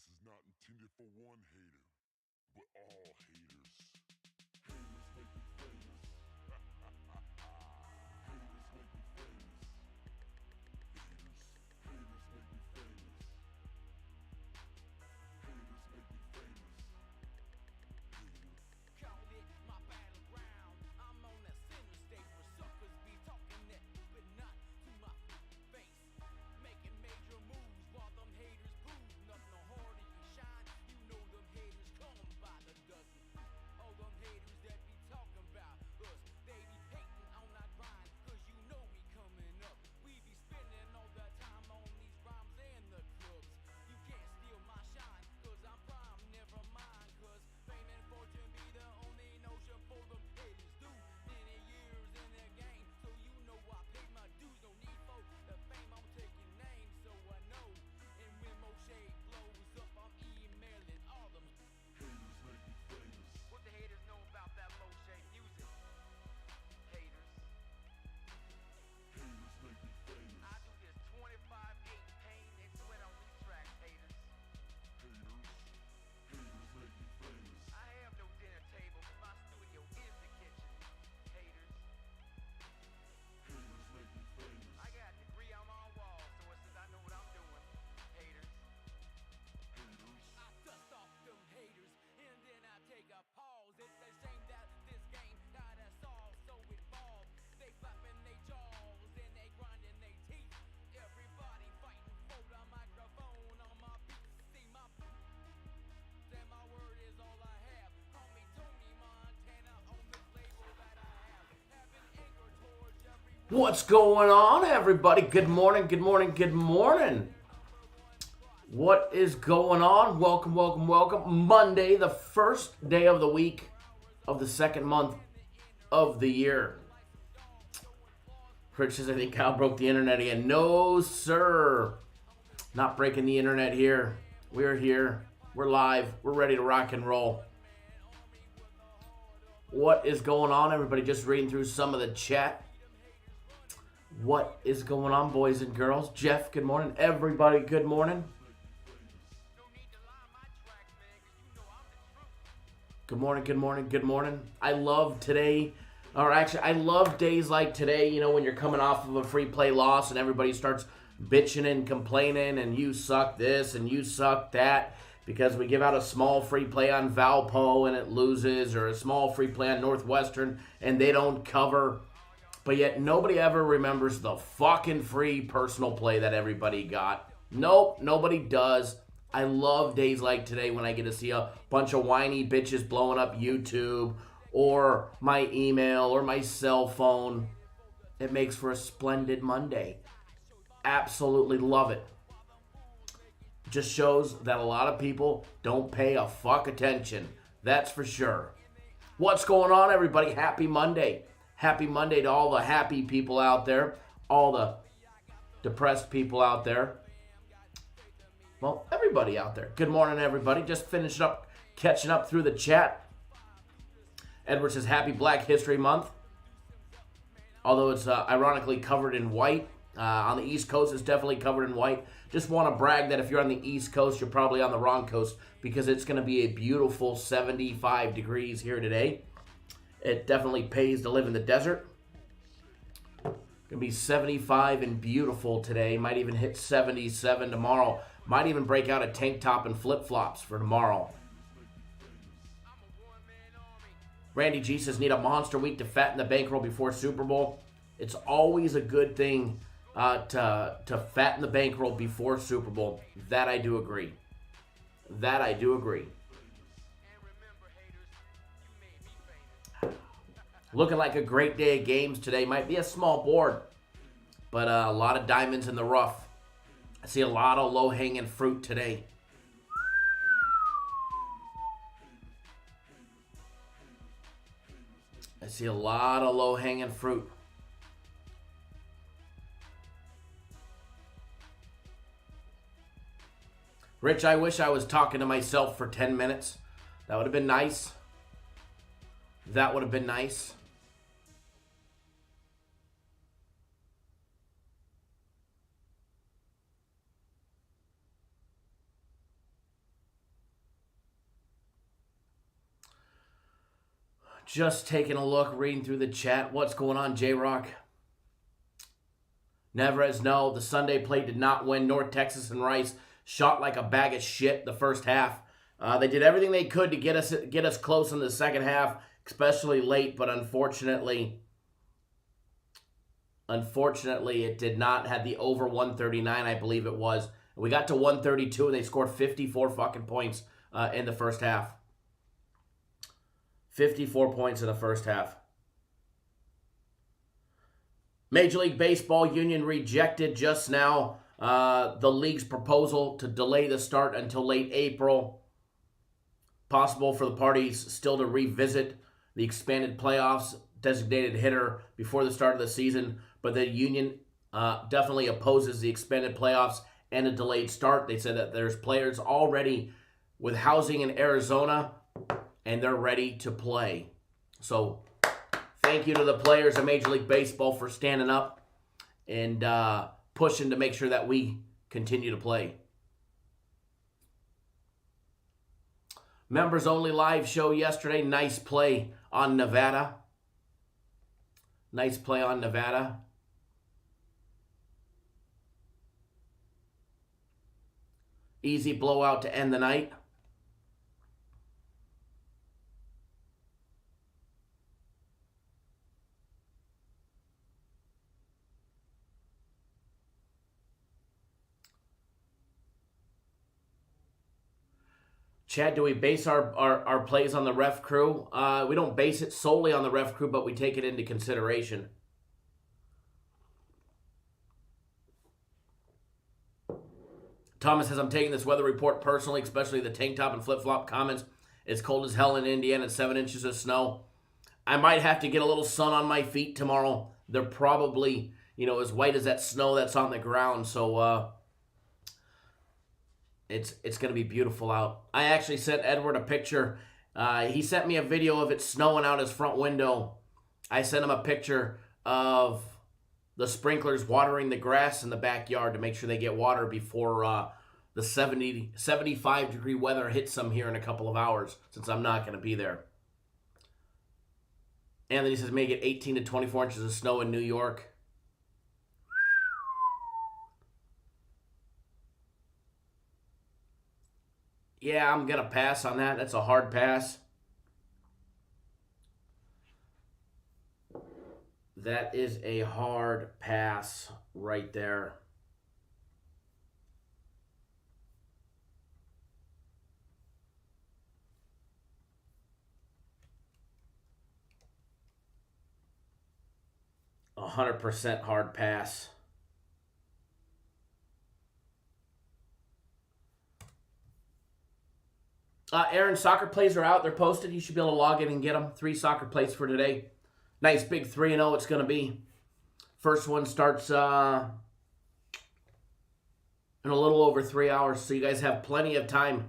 This is not intended for one hater, but all haters. Haters make me famous. Haters make me famous. Haters make me famous. Haters make me famous. Call it my battleground. I'm on the center stage where suckers be talking that, but not to my face. Making major moves while them haters prove nothing harder you shine. You know them haters come by the dozen. All them haters that be talking about us, they be hating on our grind, cause you know we coming up. We be spending all the time on these rhymes and the clubs. You can't steal my shine, cause I'm prime, never mind, cause fame and fortune be the only notion for them haters do. Many years in the game, so you know I paid my dues. No need for the fame, I'm taking names, so I know. And when Moshe blows up, I'm emailing all them. Haters make me famous. What the haters know about that Moshe music? Haters. Haters make me famous. I do this 25/8 pain and sweat on these tracks, haters. Haters. Haters make me famous. I have no dinner table, my studio is the kitchen. Haters. Haters make me famous. I got a degree on my wall, so it says I know what I'm doing. Haters. Haters. I dust off them haters, and then I take a pause. It's a shame that this game got us all so involved. They flapping their jaws, and they grinding their teeth. Everybody fighting for the microphone on my beat. See my and my word is all I have. Call me Tony Montana on this label that I have. Having anger towards everyone. What's going on, everybody? Good morning, good morning, good morning. What is going on? Welcome, welcome, welcome. Monday, the first day of the week of the second month of the year. Rich says, I think Kyle broke the internet again. No, sir. Not breaking the internet here. We're here. We're live. We're ready to rock and roll. What is going on, everybody? Just reading through some of the chat. What is going on, boys and girls? Jeff, good morning. Everybody, good morning. Good morning, good morning, good morning. I love today, or actually, I love days like today, you know, when you're coming off of a free play loss and everybody starts bitching and complaining and you suck this and you suck that because we give out a small free play on Valpo and it loses, or a small free play on Northwestern and they don't cover. But yet nobody ever remembers the fucking free personal play that everybody got. Nope, nobody does. I love days like today when I get to see a bunch of whiny bitches blowing up YouTube or my email or my cell phone. It makes for a splendid Monday. Absolutely love it. Just shows that a lot of people don't pay a fuck attention. That's for sure. What's going on, everybody? Happy Monday. Happy Monday to all the happy people out there, all the depressed people out there. Well, everybody out there. Good morning, everybody. Just finishing up, catching up through the chat. Edward says, Happy Black History Month. Although it's ironically covered in white. On the East Coast, it's definitely covered in white. Just want to brag that if you're on the East Coast, you're probably on the wrong coast, because it's going to be a beautiful 75 degrees here today. It definitely pays to live in the desert. Going to be 75 and beautiful today. Might even hit 77 tomorrow. Might even break out a tank top and flip-flops for tomorrow. Randy G says, need a monster week to fatten the bankroll before Super Bowl. It's always a good thing to fatten the bankroll before Super Bowl. That I do agree. That I do agree. Looking like a great day of games today. Might be a small board, but a lot of diamonds in the rough. I see a lot of low-hanging fruit today. I see a lot of low-hanging fruit. Rich, I wish I was talking to myself for 10 minutes. That would have been nice. That would have been nice. Just taking a look, reading through the chat. What's going on, J-Rock? Neverez, no. The Sunday play did not win. North Texas and Rice shot like a bag of shit the first half. They did everything they could to get us close in the second half, especially late, but unfortunately, it did not have the over 139, I believe it was. We got to 132, and they scored 54 fucking points in the first half. 54 points in the first half. Major League Baseball union rejected just now the league's proposal to delay the start until late April. Possible for the parties still to revisit the expanded playoffs designated hitter before the start of the season, but the union definitely opposes the expanded playoffs and a delayed start. They said that there's players already with housing in Arizona, and they're ready to play. So thank you to the players of Major League Baseball for standing up and pushing to make sure that we continue to play. Members only live show yesterday. Nice play on Nevada. Nice play on Nevada. Easy blowout to end the night. Chad, do we base our plays on the ref crew? We don't base it solely on the ref crew, but we take it into consideration. Thomas says, I'm taking this weather report personally, especially the tank top and flip-flop comments. It's cold as hell in Indiana, 7 inches of snow. I might have to get a little sun on my feet tomorrow. They're probably, as white as that snow that's on the ground, so it's going to be beautiful out. I actually sent Edward a picture. He sent me a video of it snowing out his front window. I sent him a picture of the sprinklers watering the grass in the backyard to make sure they get water before the 75-degree weather hits them here in a couple of hours, since I'm not going to be there. Anthony says, may get 18 to 24 inches of snow in New York. Yeah, I'm going to pass on that. That's a hard pass. That is a hard pass right there. A 100% hard pass. Aaron, soccer plays are out. They're posted. You should be able to log in and get them. 3 soccer plays for today. Nice big 3-0 it's going to be. First one starts in a little over 3 hours, so you guys have plenty of time.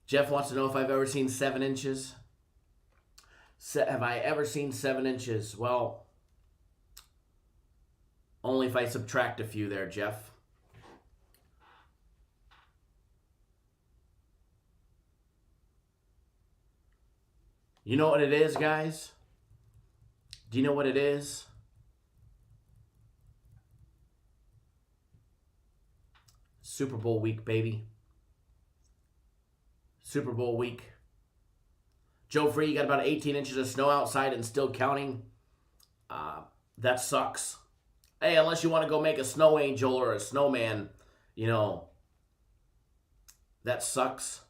Jeff wants to know if I've ever seen 7 inches. Have I ever seen 7 inches? Well, only if I subtract a few there, Jeff. You know what it is, guys? Do you know what it is? Super Bowl week, baby. Super Bowl week. Joe Free, you got about 18 inches of snow outside and still counting. That sucks. Hey, unless you want to go make a snow angel or a snowman, that sucks.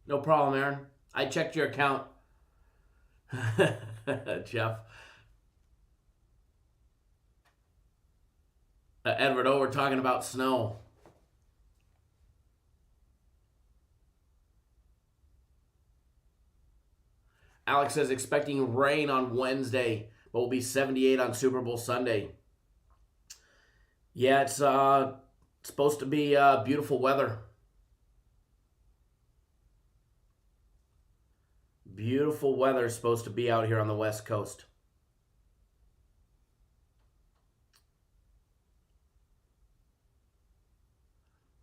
No problem, Aaron. I checked your account. Jeff. Edward, we're talking about snow. Alex says expecting rain on Wednesday, but will be 78 on Super Bowl Sunday. Yeah, it's supposed to be beautiful weather. Beautiful weather is supposed to be out here on the West Coast.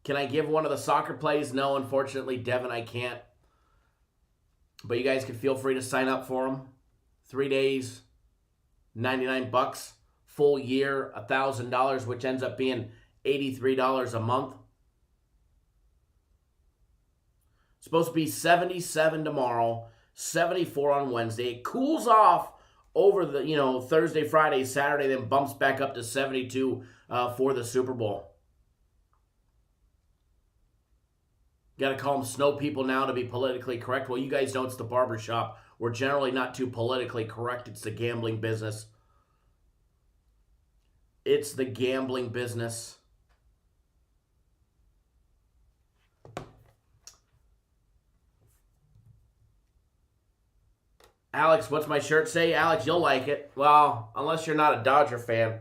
Can I give one of the soccer plays? No, unfortunately, Devin, I can't. But you guys can feel free to sign up for them. 3 days, $99. Full year, $1,000, which ends up being $83 a month. Supposed to be 77 tomorrow, 74 on Wednesday. It cools off over the, Thursday, Friday, Saturday, then bumps back up to 72 for the Super Bowl. Got to call them snow people now to be politically correct. Well, you guys know it's the barbershop. We're generally not too politically correct. It's the gambling business. It's the gambling business. Alex, what's my shirt say? Alex, you'll like it. Well, unless you're not a Dodger fan.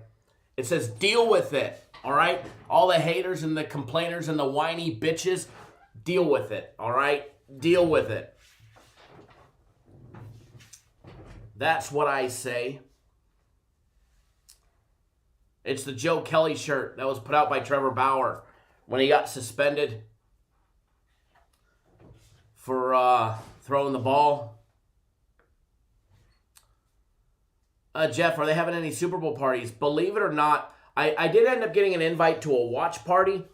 It says, deal with it. All right? All the haters and the complainers and the whiny bitches, deal with it. All right? Deal with it. That's what I say. It's the Joe Kelly shirt that was put out by Trevor Bauer when he got suspended for throwing the ball. Jeff, are they having any Super Bowl parties? Believe it or not, I did end up getting an invite to a watch party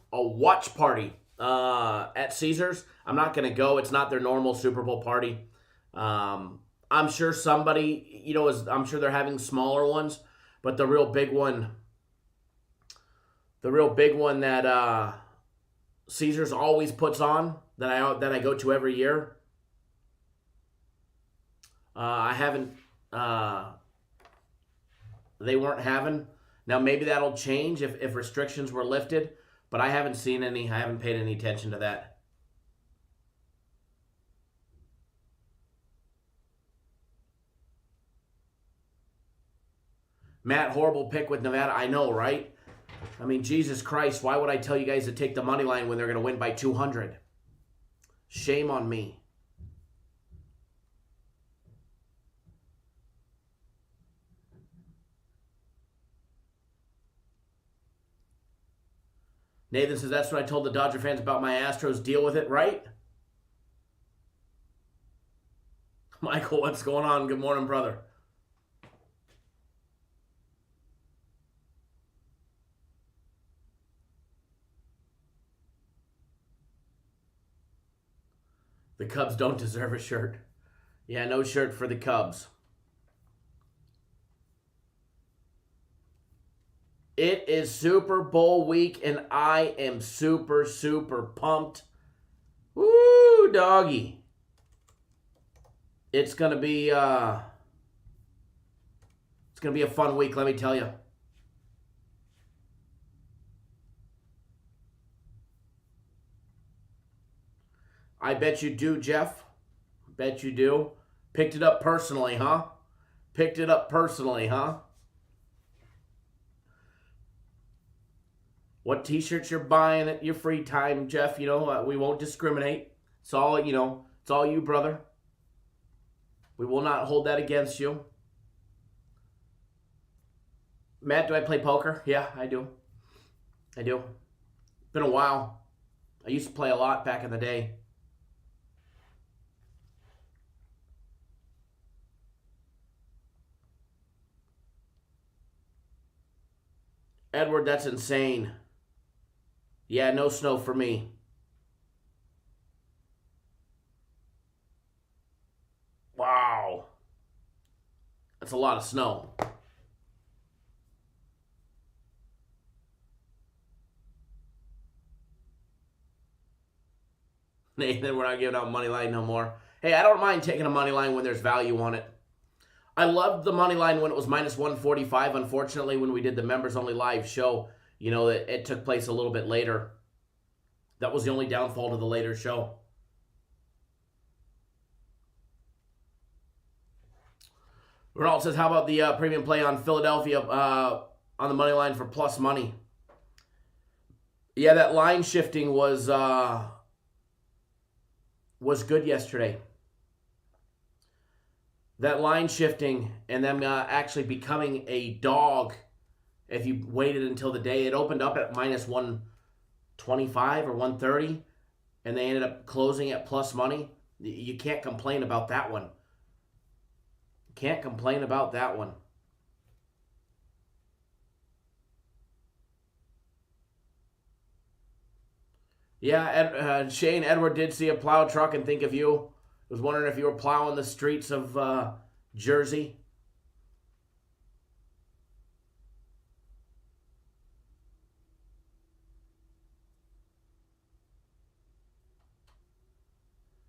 at Caesars. I'm not going to go. It's not their normal Super Bowl party. I'm sure somebody, I'm sure they're having smaller ones, but the real big one that Caesars always puts on, that I go to every year, I haven't, they weren't having. Now, maybe that'll change if restrictions were lifted, but I haven't seen any. I haven't paid any attention to that. Matt, horrible pick with Nevada. I know, right? I mean, Jesus Christ, why would I tell you guys to take the money line when they're going to win by 200? Shame on me. Nathan says, that's what I told the Dodger fans about my Astros. Deal with it, right? Michael, what's going on? Good morning, brother. The Cubs don't deserve a shirt. Yeah, no shirt for the Cubs. It is Super Bowl week, and I am super, super pumped. Woo, doggy. It's gonna be a fun week, let me tell you. I bet you do, Jeff. Bet you do. Picked it up personally, huh? Picked it up personally, huh? What t-shirts you're buying at your free time, Jeff, we won't discriminate. It's all, it's all you, brother. We will not hold that against you. Matt, do I play poker? Yeah, I do. Been a while. I used to play a lot back in the day. Edward, that's insane. Yeah, no snow for me. Wow. That's a lot of snow. Nathan, we're not giving out money line no more. Hey, I don't mind taking a money line when there's value on it. I loved the money line when it was minus 145. Unfortunately, when we did the members only live show, it took place a little bit later. That was the only downfall to the later show. Ronald says, how about the premium play on Philadelphia on the money line for plus money? Yeah, that line shifting was good yesterday. That line shifting and them actually becoming a dog, if you waited until the day, it opened up at minus 120 125 or 130, and they ended up closing at plus money. You can't complain about that one. Can't complain about that one. Yeah, Shane Edward did see a plow truck and think of you. Was wondering if you were plowing the streets of Jersey.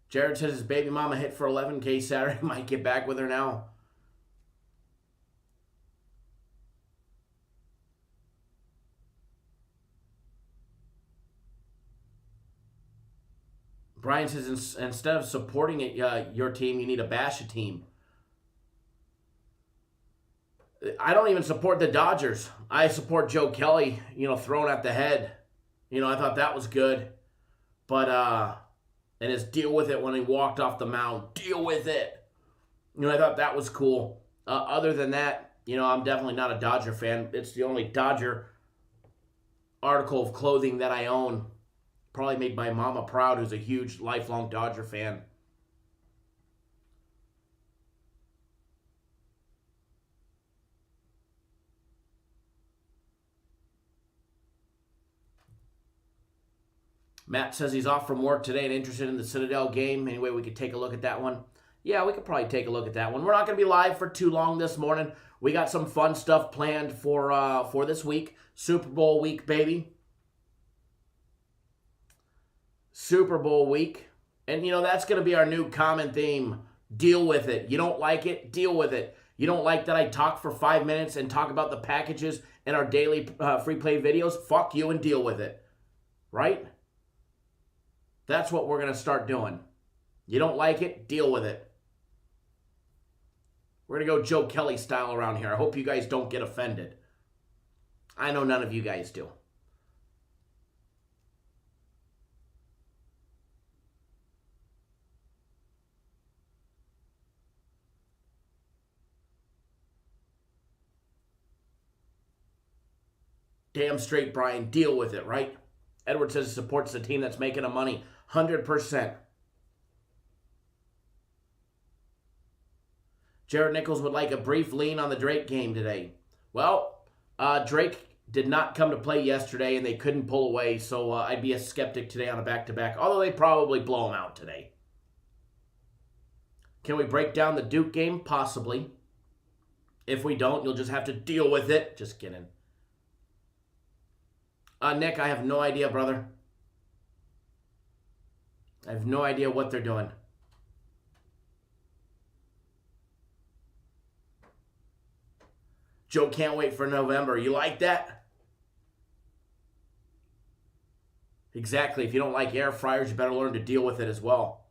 Jared says his baby mama hit for 11K Saturday. Might get back with her now. Brian says instead of supporting it, your team, you need to bash a team. I don't even support the Dodgers. I support Joe Kelly, thrown at the head. I thought that was good. But, and his deal with it when he walked off the mound. Deal with it. I thought that was cool. Other than that, I'm definitely not a Dodger fan. It's the only Dodger article of clothing that I own. Probably made my mama proud, who's a huge lifelong Dodger fan. Matt says he's off from work today and interested in the Citadel game. Anyway, we could take a look at that one. Yeah, we could probably take a look at that one. We're not going to be live for too long this morning. We got some fun stuff planned for this week. Super Bowl week, baby. Super Bowl week. And, that's going to be our new common theme. Deal with it. You don't like it? Deal with it. You don't like that I talk for 5 minutes and talk about the packages and our daily free play videos? Fuck you and deal with it. Right? That's what we're going to start doing. You don't like it? Deal with it. We're going to go Joe Kelly style around here. I hope you guys don't get offended. I know none of you guys do. Damn straight, Brian. Deal with it, right? Edward says he supports the team that's making the money. 100%. Jared Nichols would like a brief lean on the Drake game today. Well, Drake did not come to play yesterday, and they couldn't pull away, so I'd be a skeptic today on a back-to-back, although they probably blow him out today. Can we break down the Duke game? Possibly. If we don't, you'll just have to deal with it. Just kidding. Nick, I have no idea, brother. I have no idea what they're doing. Joe can't wait for November. You like that? Exactly. If you don't like air fryers, you better learn to deal with it as well.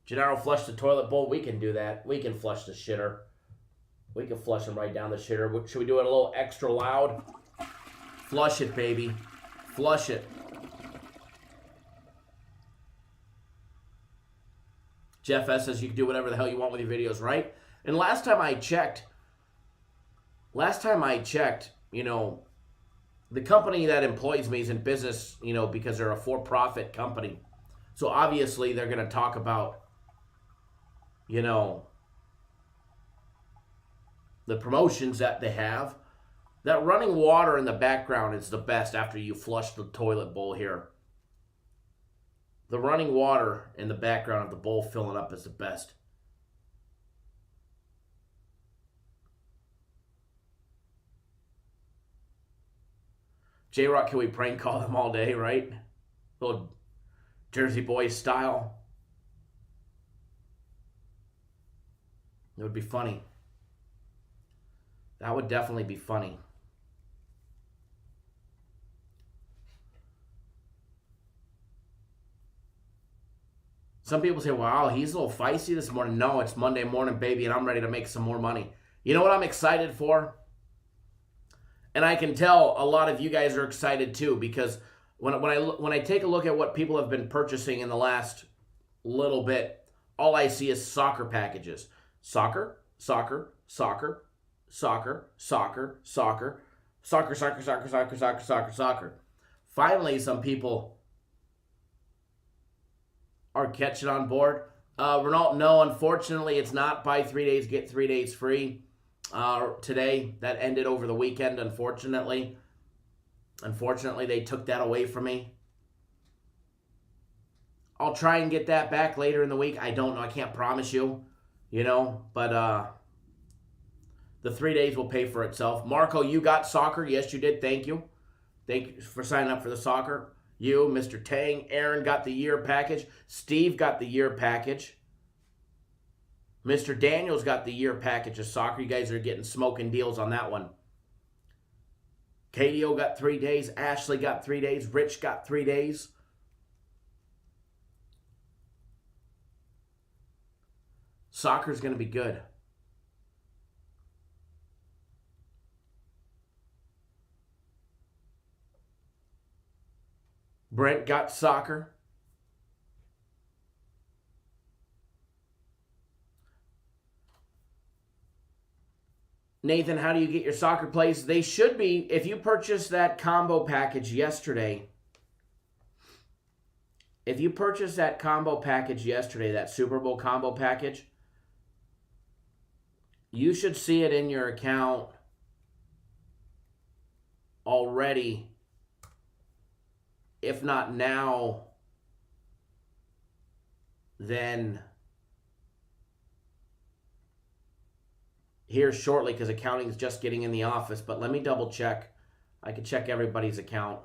Gennaro flushed the toilet bowl. We can do that. We can flush the shitter. We can flush them right down the shitter. Should we do it a little extra loud? Flush it, baby. Flush it. Jeff S. says you can do whatever the hell you want with your videos, right? And last time I checked, the company that employs me is in business, because they're a for-profit company. So obviously they're going to talk about, the promotions that they have. That running water in the background is the best after you flush the toilet bowl here. The running water in the background of the bowl filling up is the best. J-Rock, can we prank call them all day, right? Little Jersey Boys style. It would be funny. That would definitely be funny. Some people say, wow, he's a little feisty this morning. No, it's Monday morning, baby, and I'm ready to make some more money. You know what I'm excited for? And I can tell a lot of you guys are excited too, because when I take a look at what people have been purchasing in the last little bit, all I see is soccer packages. Soccer, soccer, soccer, soccer, soccer, soccer, soccer, soccer, soccer, soccer, soccer, soccer, soccer. Finally, some people are catching on board. Renault, no, unfortunately, it's not buy 3 days, get 3 days free. Today, that ended over the weekend, unfortunately. Unfortunately, they took that away from me. I'll try and get that back later in the week. I don't know. I can't promise you, but the 3 days will pay for itself. Marco, you got soccer. Yes, you did. Thank you. Thank you for signing up for the soccer. You, Mr. Tang, Aaron got the year package. Steve got the year package. Mr. Daniels got the year package of soccer. You guys are getting smoking deals on that one. KDO got 3 days. Ashley got 3 days. Rich got 3 days. Soccer's going to be good. Brent got soccer. Nathan, how do you get your soccer plays? They should be, if you purchased that combo package yesterday, that Super Bowl combo package, you should see it in your account already. If not now, then here shortly, because accounting is just getting in the office. But let me double check. I can check everybody's account.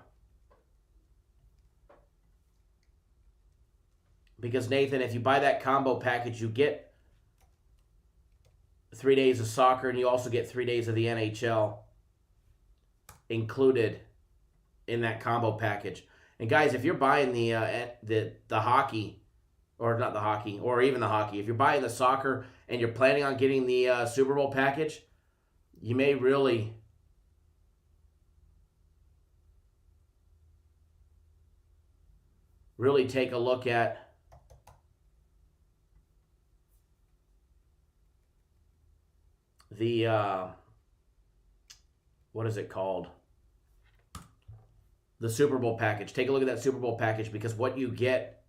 Because Nathan, if you buy that combo package, you get 3 days of soccer, and you also get 3 days of the NHL included in that combo package. And guys, if you're buying the hockey, or not the hockey, or even the hockey, if you're buying the soccer and you're planning on getting the Super Bowl package, you may really take a look at the, what is it called? The Super Bowl package. Take a look at that Super Bowl package, because what you get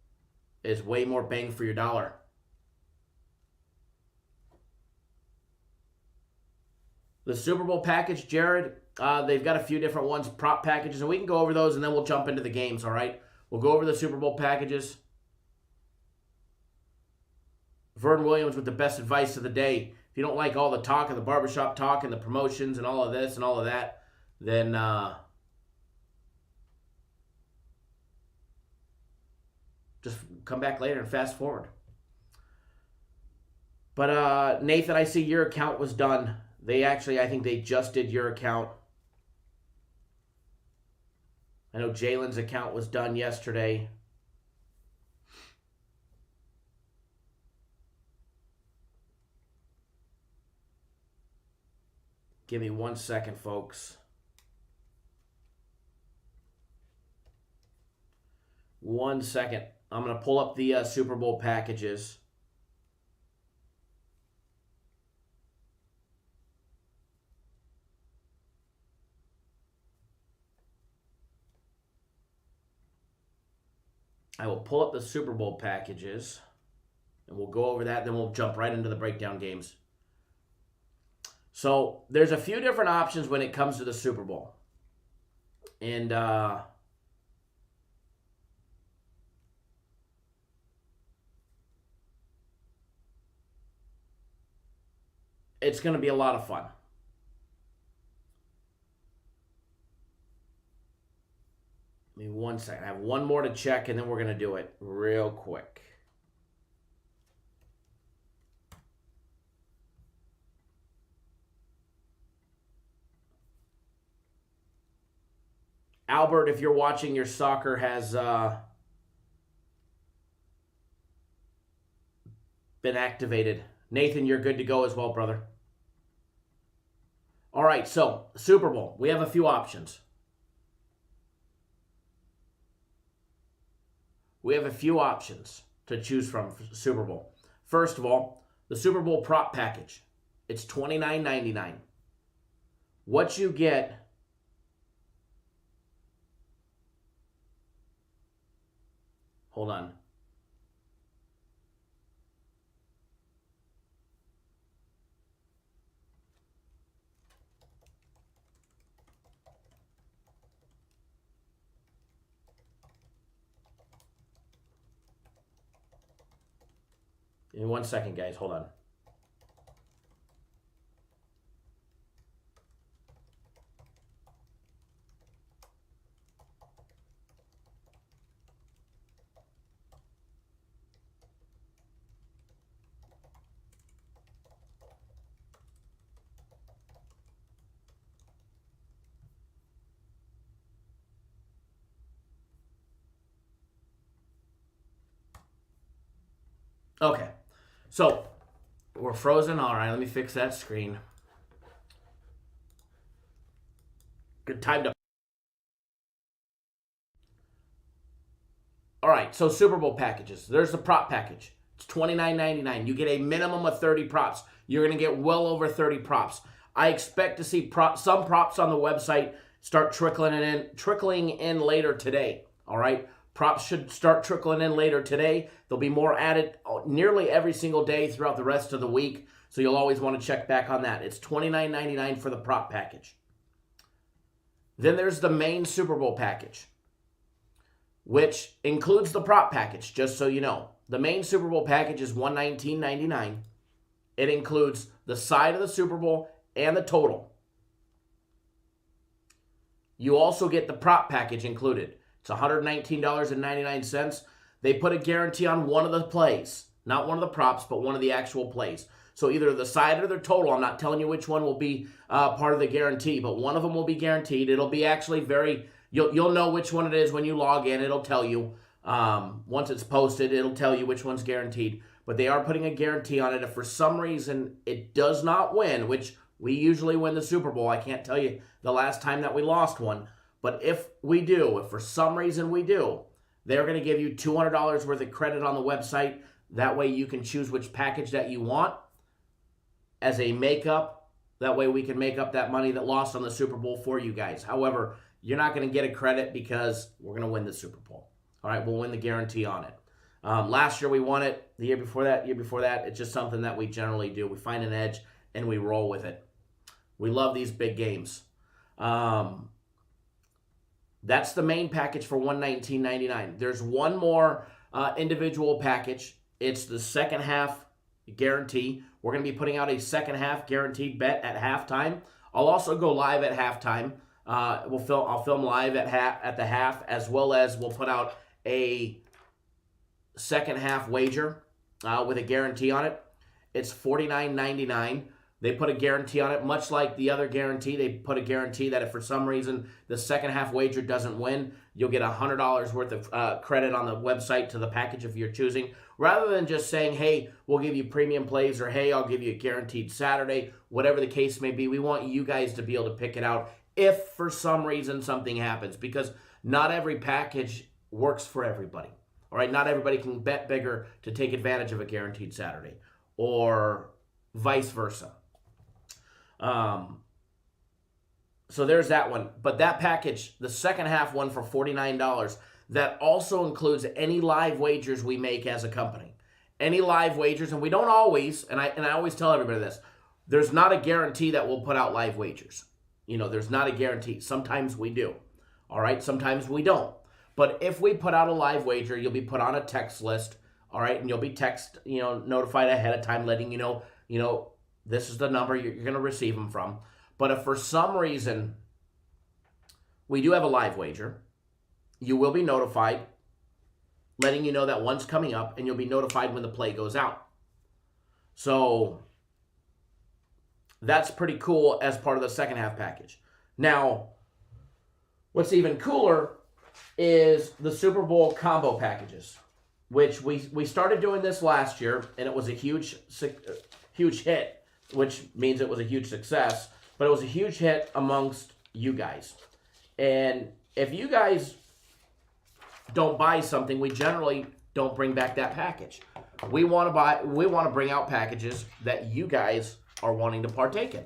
is way more bang for your dollar. The Super Bowl package, Jared, they've got a few different ones, prop packages, and we can go over those, and then we'll jump into the games, all right? We'll go over the Super Bowl packages. Vern Williams with the best advice of the day. If you don't like all the talk and the barbershop talk and the promotions and all of this and all of that, then just come back later and fast forward. But Nathan, I see your account was done. I think they just did your account. I know Jalen's account was done yesterday. Give me 1 second, folks. 1 second. I'm going to pull up the Super Bowl packages. I will pull up the Super Bowl packages, and we'll go over that, then we'll jump right into the breakdown games. So there's a few different options when it comes to the Super Bowl. And it's going to be a lot of fun. Give me 1 second. I have one more to check, and then we're going to do it real quick. Albert, if you're watching, your soccer has been activated. Nathan, you're good to go as well, brother. All right, so Super Bowl. We have a few options. We have a few options to choose from for Super Bowl. First of all, the Super Bowl prop package. It's $29.99. What you get Hold on. In 1 second, guys. Hold on. Okay. So, we're frozen. All right, let me fix that screen. Good time to... All right, so Super Bowl packages. There's the prop package. It's $29.99. You get a minimum of 30 props. You're going to get well over 30 props. I expect to see some props on the website start trickling in later today. All right? Props should start trickling in later today. There'll be more added nearly every single day throughout the rest of the week, so you'll always want to check back on that. It's $29.99 for the prop package. Then there's the main Super Bowl package, which includes the prop package, just so you know. The main Super Bowl package is $119.99. It includes the side of the Super Bowl and the total. You also get the prop package included. It's $119.99. They put a guarantee on one of the plays. Not one of the props, but one of the actual plays. So either the side or the total. I'm not telling you which one will be part of the guarantee, but one of them will be guaranteed. It'll be actually very... You'll know which one it is when you log in. It'll tell you. Once it's posted, it'll tell you which one's guaranteed. But they are putting a guarantee on it. If for some reason it does not win, which we usually win the Super Bowl. I can't tell you the last time that we lost one. But if we do, if for some reason we do, they're going to give you $200 worth of credit on the website. That way you can choose which package that you want as a makeup. That way we can make up that money that lost on the Super Bowl for you guys. However, you're not going to get a credit because we're going to win the Super Bowl. All right, we'll win the guarantee on it. Last year we won it. The year before that, it's just something that we generally do. We find an edge and we roll with it. We love these big games. That's the main package for $119.99. There's one more individual package. It's the second half guarantee. We're going to be putting out a second half guaranteed bet at halftime. I'll also go live at halftime. I'll film live at the half, as well as we'll put out a second half wager with a guarantee on it. It's $49.99. They put a guarantee on it, much like the other guarantee. They put a guarantee that if for some reason the second half wager doesn't win, you'll get $100 worth of credit on the website to the package if you're choosing. Rather than just saying, hey, we'll give you premium plays, or hey, I'll give you a guaranteed Saturday, whatever the case may be, we want you guys to be able to pick it out if for some reason something happens, because not every package works for everybody. All right, not everybody can bet bigger to take advantage of a guaranteed Saturday, or vice versa. So there's that one. But that package, the second half one for $49, that also includes any live wagers we make as a company. Any live wagers, and we don't always, and I always tell everybody this, there's not a guarantee that we'll put out live wagers. You know, there's not a guarantee. Sometimes we do. All right, sometimes we don't. But if we put out a live wager, you'll be put on a text list, all right, and you'll be notified ahead of time, letting you know, this is the number you're going to receive them from. But if for some reason we do have a live wager, you will be notified, letting you know that one's coming up, and you'll be notified when the play goes out. So that's pretty cool as part of the second half package. Now, what's even cooler is the Super Bowl combo packages, which we started doing this last year, and it was a huge hit, which means it was a huge success, but it was a huge hit amongst you guys. And if you guys don't buy something, we generally don't bring back that package. We want to bring out packages that you guys are wanting to partake in.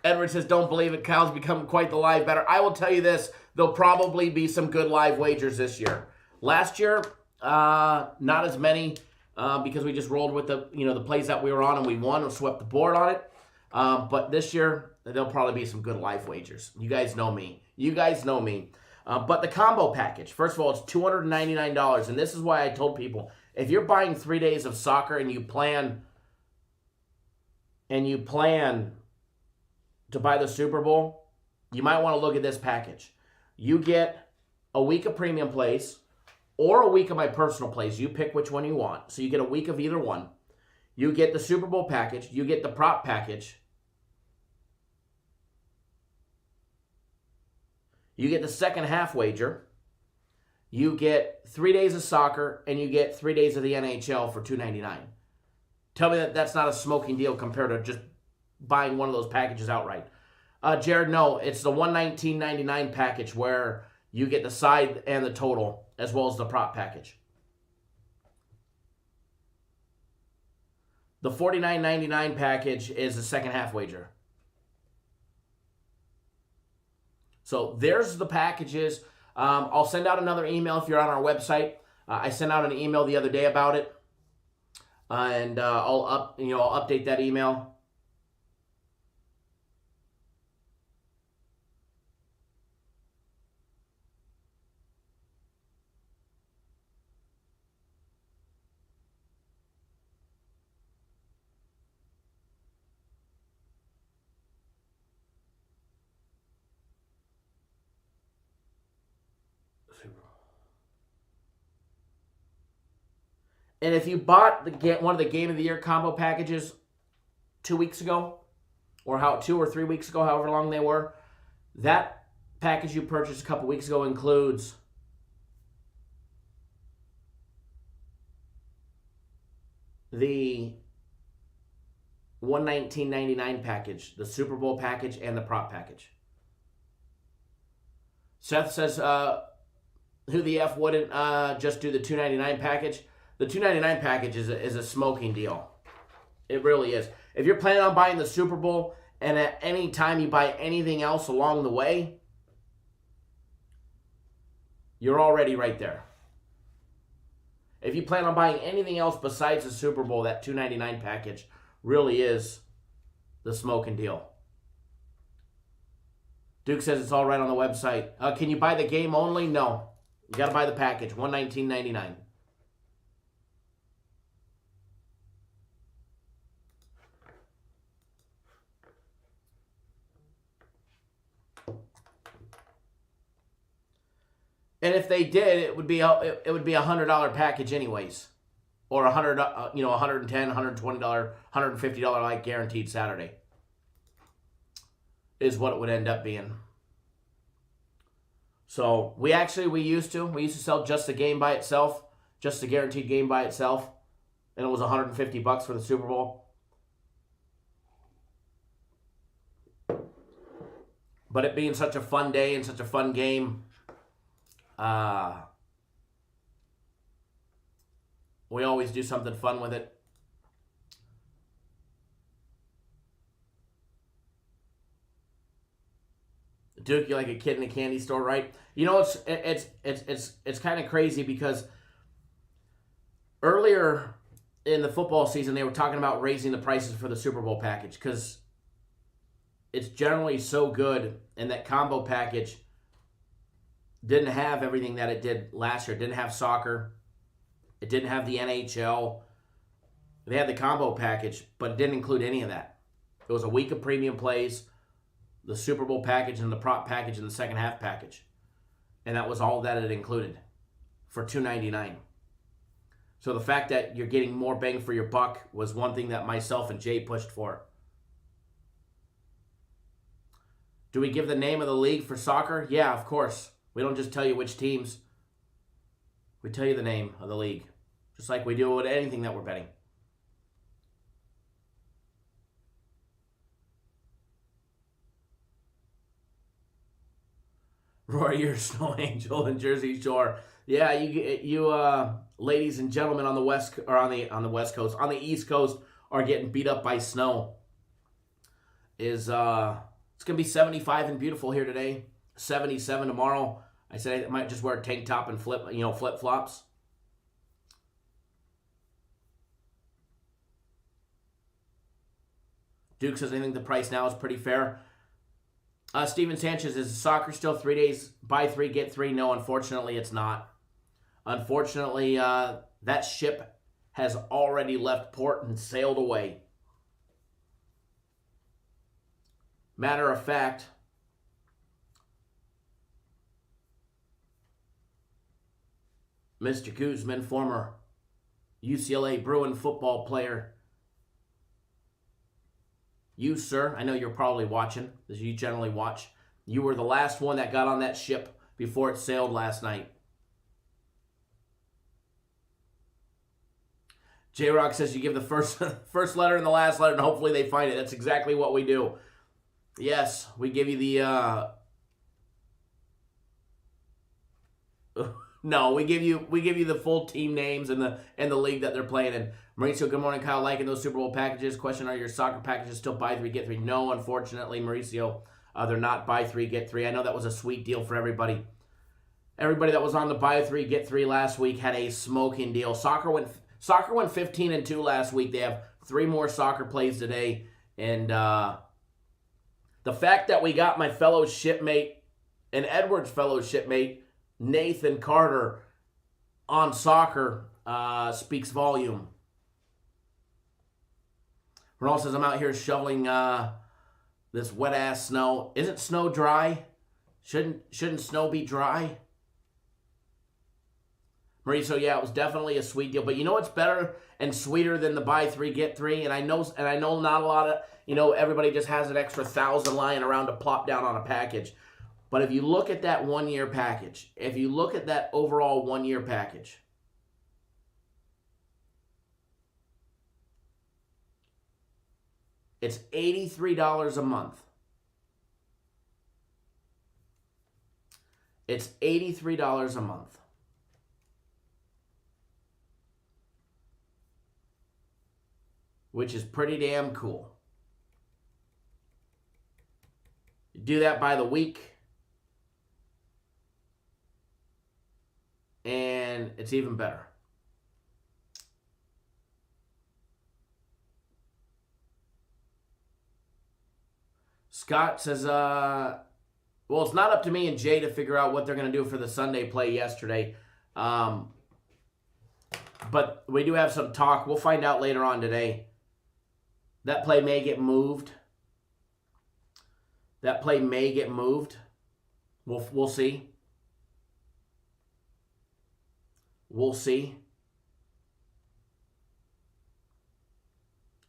Edward says, don't believe it. Kyle's become quite the live better. I will tell you this. There'll probably be some good live wagers this year. Last year, not as many because we just rolled with the plays that we were on and we won or swept the board on it. But this year, there'll probably be some good live wagers. You guys know me. But the combo package, first of all, it's $299. And this is why I told people, if you're buying 3 days of soccer and you plan to buy the Super Bowl, you might want to look at this package. You get a week of premium plays or a week of my personal plays. You pick which one you want. So you get a week of either one. You get the Super Bowl package. You get the prop package. You get the second half wager. You get 3 days of soccer, and you get 3 days of the NHL for $299. Tell me that that's not a smoking deal compared to just buying one of those packages outright. Jared, no, it's the $119.99 package where you get the side and the total as well as the prop package. The $49.99 package is the second half wager. So there's the packages. I'll send out another email if you're on our website. I sent out an email the other day about it, and I'll update that email. And if you bought one of the Game of the Year combo packages 2 weeks ago, or 2 or 3 weeks ago, however long they were, that package you purchased a couple weeks ago includes the $119.99 package, the Super Bowl package, and the prop package. Seth says, who the F wouldn't just do the $299 package? The $299 package is a smoking deal. It really is. If you're planning on buying the Super Bowl and at any time you buy anything else along the way, you're already right there. If you plan on buying anything else besides the Super Bowl, that $299 package really is the smoking deal. Duke says it's all right on the website. Can you buy the game only? No. You got to buy the package, $119.99. And if they did, it would be a $100 package anyways, or $110, $120, $150 like guaranteed Saturday is what it would end up being. So we used to sell just the game by itself, just the guaranteed game by itself, and it was $150 for the Super Bowl. But it being such a fun day and such a fun game, we always do something fun with it. Duke, you're like a kid in a candy store, right? You know, it's kind of crazy because earlier in the football season they were talking about raising the prices for the Super Bowl package because it's generally so good, and that combo package didn't have everything that it did last year. It didn't have soccer. It didn't have the NHL. They had the combo package, but it didn't include any of that. It was a week of premium plays, the Super Bowl package, and the prop package, and the second half package. And that was all that it included for $299. So the fact that you're getting more bang for your buck was one thing that myself and Jay pushed for. Do we give the name of the league for soccer? Yeah, of course. We don't just tell you which teams. We tell you the name of the league. Just like we do with anything that we're betting. Rory, you're a snow angel in Jersey Shore. Yeah, you ladies and gentlemen on the West Coast, on the East Coast are getting beat up by snow. Is It's going to be 75 and beautiful here today. 77 tomorrow. I said I might just wear a tank top and flip-flops. Duke says, I think the price now is pretty fair. Steven Sanchez, is soccer still 3 days, buy 3, get 3? No, unfortunately, it's not. Unfortunately, that ship has already left port and sailed away. Matter of fact, Mr. Guzman, former UCLA Bruin football player. You, sir, I know you're probably watching, as you generally watch. You were the last one that got on that ship before it sailed last night. J-Rock says you give the first letter and the last letter, and hopefully they find it. That's exactly what we do. Yes, we give you the... No, we give you the full team names and the league that they're playing in. Mauricio, good morning, Kyle. Liking those Super Bowl packages. Question: are your soccer packages still buy 3 get 3? No, unfortunately, Mauricio, they're not buy 3 get 3. I know that was a sweet deal for everybody. Everybody that was on the buy 3 get 3 last week had a smoking deal. Soccer went 15-2 last week. They have 3 more soccer plays today, and the fact that we got my fellow shipmate and Edward's fellow shipmate Nathan Carter on soccer speaks volume. Ronald says, I'm out here shoveling this wet-ass snow. Isn't snow dry? Shouldn't snow be dry? Mauricio, yeah, it was definitely a sweet deal. But you know what's better and sweeter than the buy 3, get 3? And I know not a lot of, everybody just has an extra 1,000 lying around to plop down on a package. But if you look at that 1-year package, if you look at that overall 1-year package, it's $83 a month. It's $83 a month. Which is pretty damn cool. You do that by the week, and it's even better. Scott says, well, it's not up to me and Jay to figure out what they're going to do for the Sunday play yesterday. But we do have some talk. We'll find out later on today. That play may get moved. That play may get moved. We'll see. We'll see.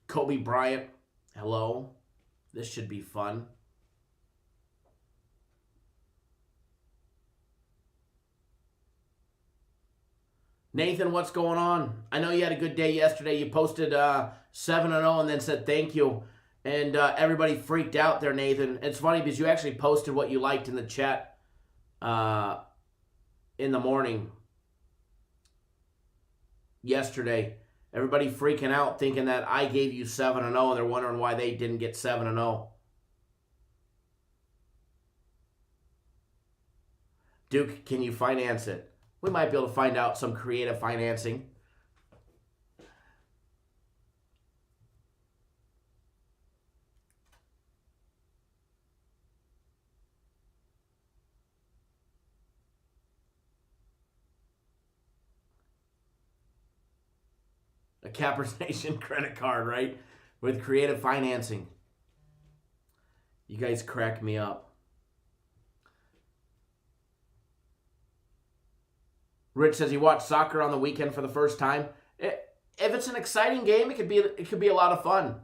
Kobe Bryant, hello. This should be fun. Nathan, what's going on? I know you had a good day yesterday. You posted 7-0 and then said thank you. And everybody freaked out there, Nathan. It's funny because you actually posted what you liked in the chat in the morning yesterday. Everybody freaking out thinking that I gave you 7-0 and they're wondering why they didn't get 7-0. Duke, can you finance it? We might be able to find out some creative financing. A Cappers Nation credit card, right? With creative financing. You guys crack me up. Rich says he watched soccer on the weekend for the first time. If it's an exciting game, it could be a lot of fun.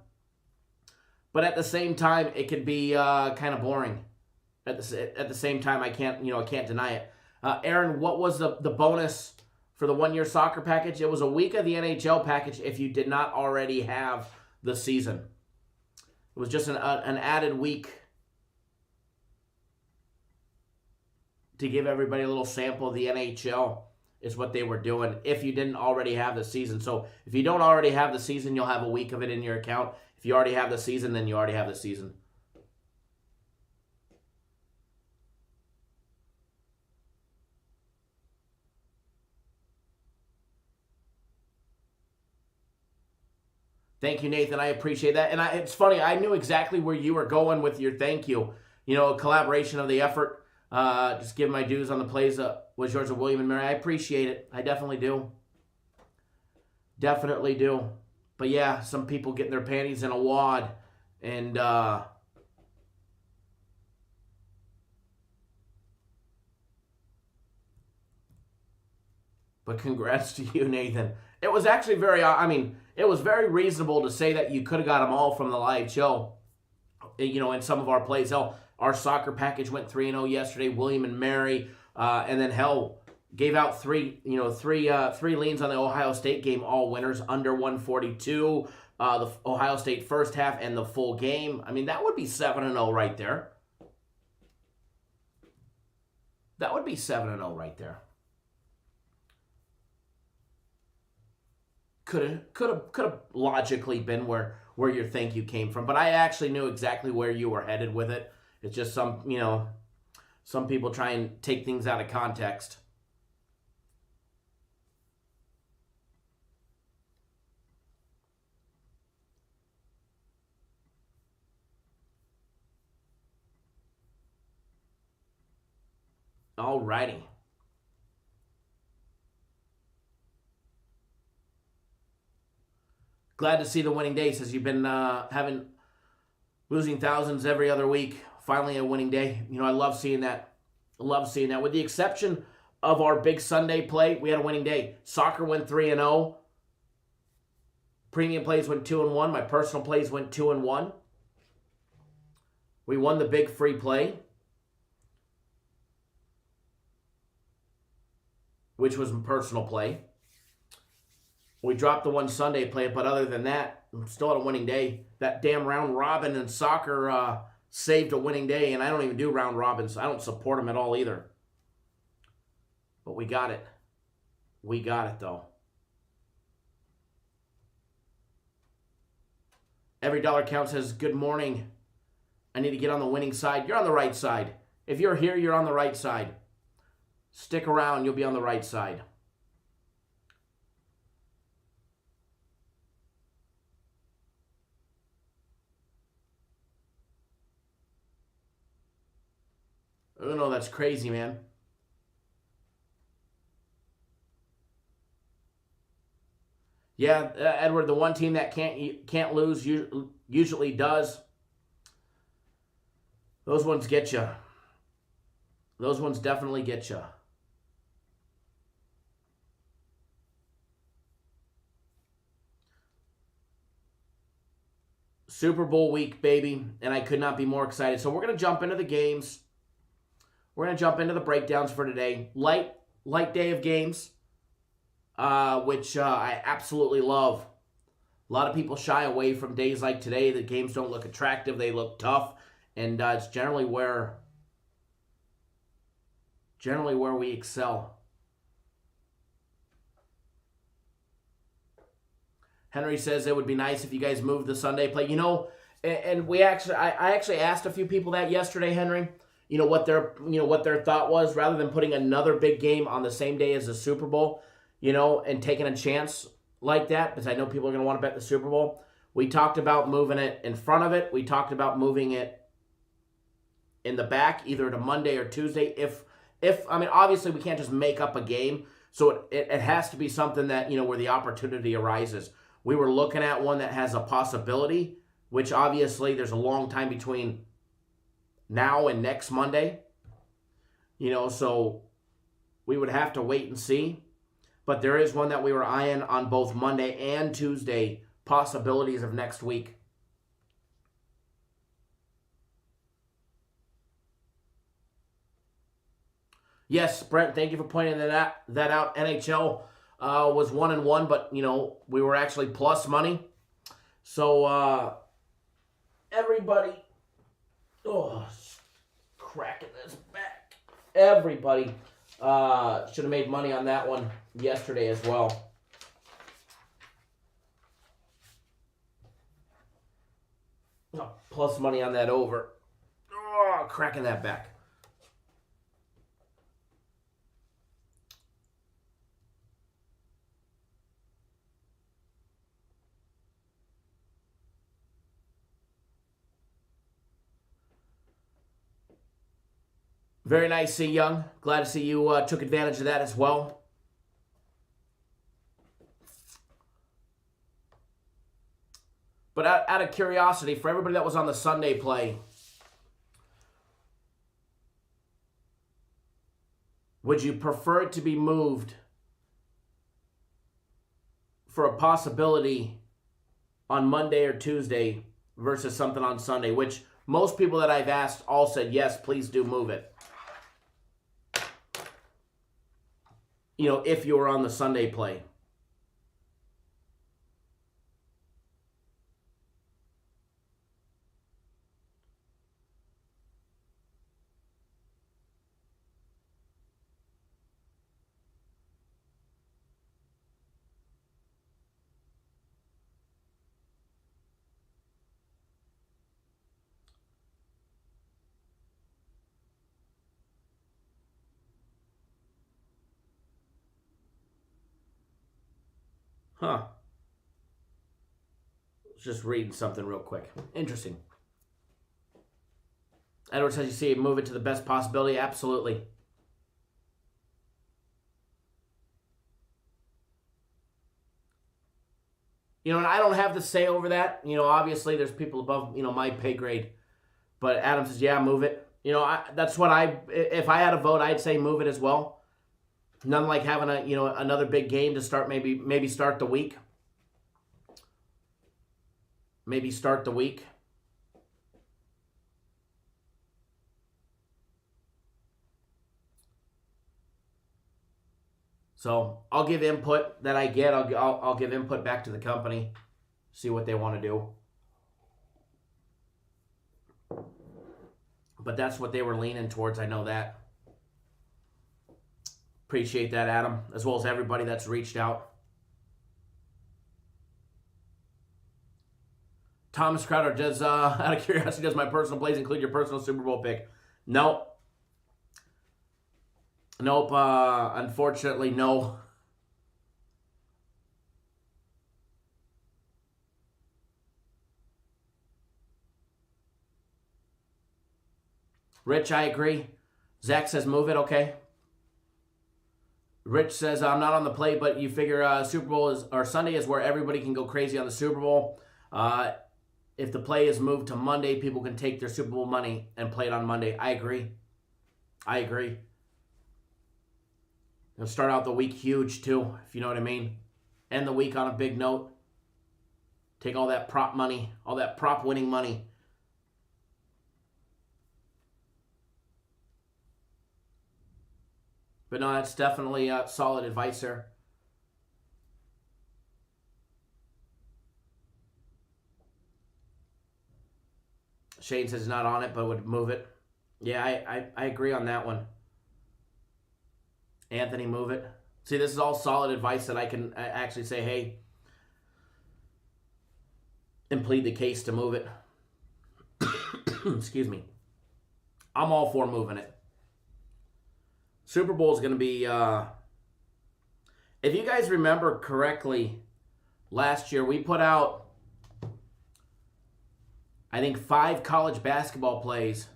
But at the same time, it could be kind of boring. At the same time, I can't deny it. Aaron, what was the bonus for the 1-year soccer package? It was a week of the NHL package if you did not already have the season. It was just an added week to give everybody a little sample of the NHL is what they were doing if you didn't already have the season. So if you don't already have the season, you'll have a week of it in your account. If you already have the season, then you already have the season. Thank you, Nathan. I appreciate that. And it's funny, I knew exactly where you were going with your thank you. You know, a collaboration of the effort. Just give my dues on the plays was yours of William and Mary. I appreciate it. I definitely do. Definitely do. But yeah, some people getting their panties in a wad. And but congrats to you, Nathan. It was actually it was very reasonable to say that you could have got them all from the live show. You know, in some of our plays. Hell, our soccer package went 3-0 yesterday. William and Mary, and then gave out three leans on the Ohio State game, all winners under 142. The Ohio State first half and the full game. I mean, that would be 7-0 right there. That would be 7-0 right there. Could have logically been where your thank you came from, but I actually knew exactly where you were headed with it. It's just some people try and take things out of context. Alrighty. Glad to see the winning day. Says you've been losing thousands every other week. Finally a winning day. You know, I love seeing that. I love seeing that. With the exception of our big Sunday play, we had a winning day. Soccer went 3-0. Premium plays went 2-1. My personal plays went 2-1. We won the big free play, which was my personal play. We dropped the one Sunday play, but other than that, I'm still at a winning day. That damn round robin in soccer saved a winning day, and I don't even do round robins. I don't support them at all either. But we got it. We got it, though. Every dollar counts. Says, good morning. I need to get on the winning side. You're on the right side. If you're here, you're on the right side. Stick around. You'll be on the right side. Oh, no, that's crazy, man. Yeah, Edward, the one team that can't lose usually does. Those ones get you. Those ones definitely get you. Super Bowl week, baby, and I could not be more excited. So we're going to jump into the games. We're going to jump into the breakdowns for today. Light day of games, which I absolutely love. A lot of people shy away from days like today. The games don't look attractive. They look tough. And it's generally where we excel. Henry says it would be nice if you guys moved the Sunday play. You know, and I actually asked a few people that yesterday, Henry. You know what their thought was, rather than putting another big game on the same day as the Super Bowl, you know, and taking a chance like that, because I know people are going to want to bet the Super Bowl. We talked about moving it in front of it. We talked about moving it in the back, either to Monday or Tuesday. If I mean, obviously we can't just make up a game, so it has to be something that, you know, where the opportunity arises. We were looking at one that has a possibility, which obviously there's a long time between now and next Monday, you know, so we would have to wait and see. But there is one that we were eyeing on both Monday and Tuesday, possibilities of next week. Yes, Brent, thank you for pointing that out. NHL was 1-1, but, you know, we were actually plus money. So everybody, cracking this back. Everybody should have made money on that one yesterday as well. Plus money on that over. Cracking that back. Very nice, C. Young. Glad to see you took advantage of that as well. But out of curiosity, for everybody that was on the Sunday play, would you prefer it to be moved for a possibility on Monday or Tuesday versus something on Sunday? Which most people that I've asked all said, yes, please do move it. You know, if you were on the Sunday play. Huh. Just reading something real quick. Interesting. Edward says, you see, move it to the best possibility. Absolutely. You know, and I don't have to say over that. You know, obviously there's people above, you know, my pay grade. But Adam says, yeah, move it. You know, that's what if I had a vote, I'd say move it as well. Nothing like having another big game to start, maybe start the week. Maybe start the week. So I'll give input that I get. I'll give input back to the company, see what they want to do. But that's what they were leaning towards. I know that. Appreciate that, Adam, as well as everybody that's reached out. Thomas Crowder does, out of curiosity, does my personal plays include your personal Super Bowl pick? Nope. Nope. Unfortunately, no. Rich, I agree. Zach says move it. Okay. Rich says, I'm not on the play, but you figure Super Bowl or Sunday is where everybody can go crazy on the Super Bowl. If the play is moved to Monday, people can take their Super Bowl money and play it on Monday. I agree. It'll start out the week huge, too, if you know what I mean. End the week on a big note. Take all that prop money, all that prop winning money. But no, that's definitely solid advice there. Shane says he's not on it, but would move it. Yeah, I agree on that one. Anthony, move it. See, this is all solid advice that I can actually say, hey, and plead the case to move it. Excuse me. I'm all for moving it. Super Bowl is going to be, if you guys remember correctly, last year we put out, I think, 5 college basketball plays.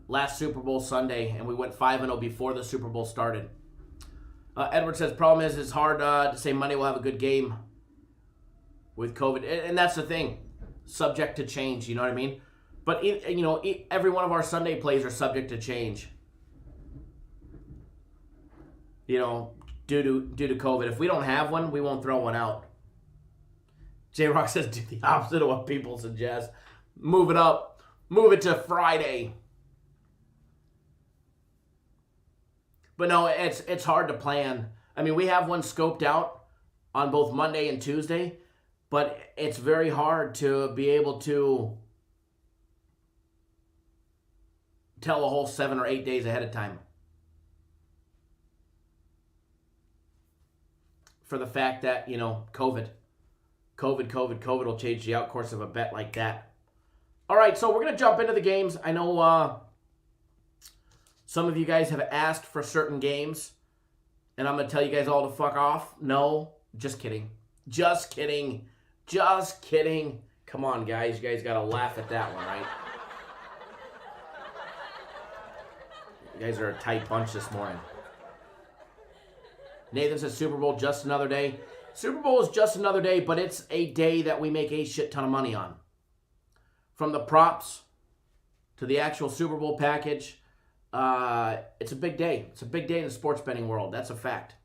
Last Super Bowl Sunday, and we went 5-0 before the Super Bowl started. Edward says, problem is it's hard to say Monday we'll have a good game with COVID. And that's the thing. Subject to change, you know what I mean? But, every one of our Sunday plays are subject to change. You know, due to COVID. If we don't have one, we won't throw one out. J-Rock says, do the opposite of what people suggest. Move it up. Move it to Friday. But no, it's hard to plan. I mean, we have one scoped out on both Monday and Tuesday, but it's very hard to be able to tell a whole 7 or 8 days ahead of time. For the fact that, COVID will change the outcourse of a bet like that. All right, so we're going to jump into the games. I know some of you guys have asked for certain games, and I'm going to tell you guys all to fuck off. No, just kidding. Just kidding. Come on, guys. You guys got to laugh at that one, right? You guys are a tight bunch this morning. Nathan says Super Bowl, just another day. Super Bowl is just another day, but it's a day that we make a shit ton of money on. From the props to the actual Super Bowl package, it's a big day. It's a big day in the sports betting world. That's a fact.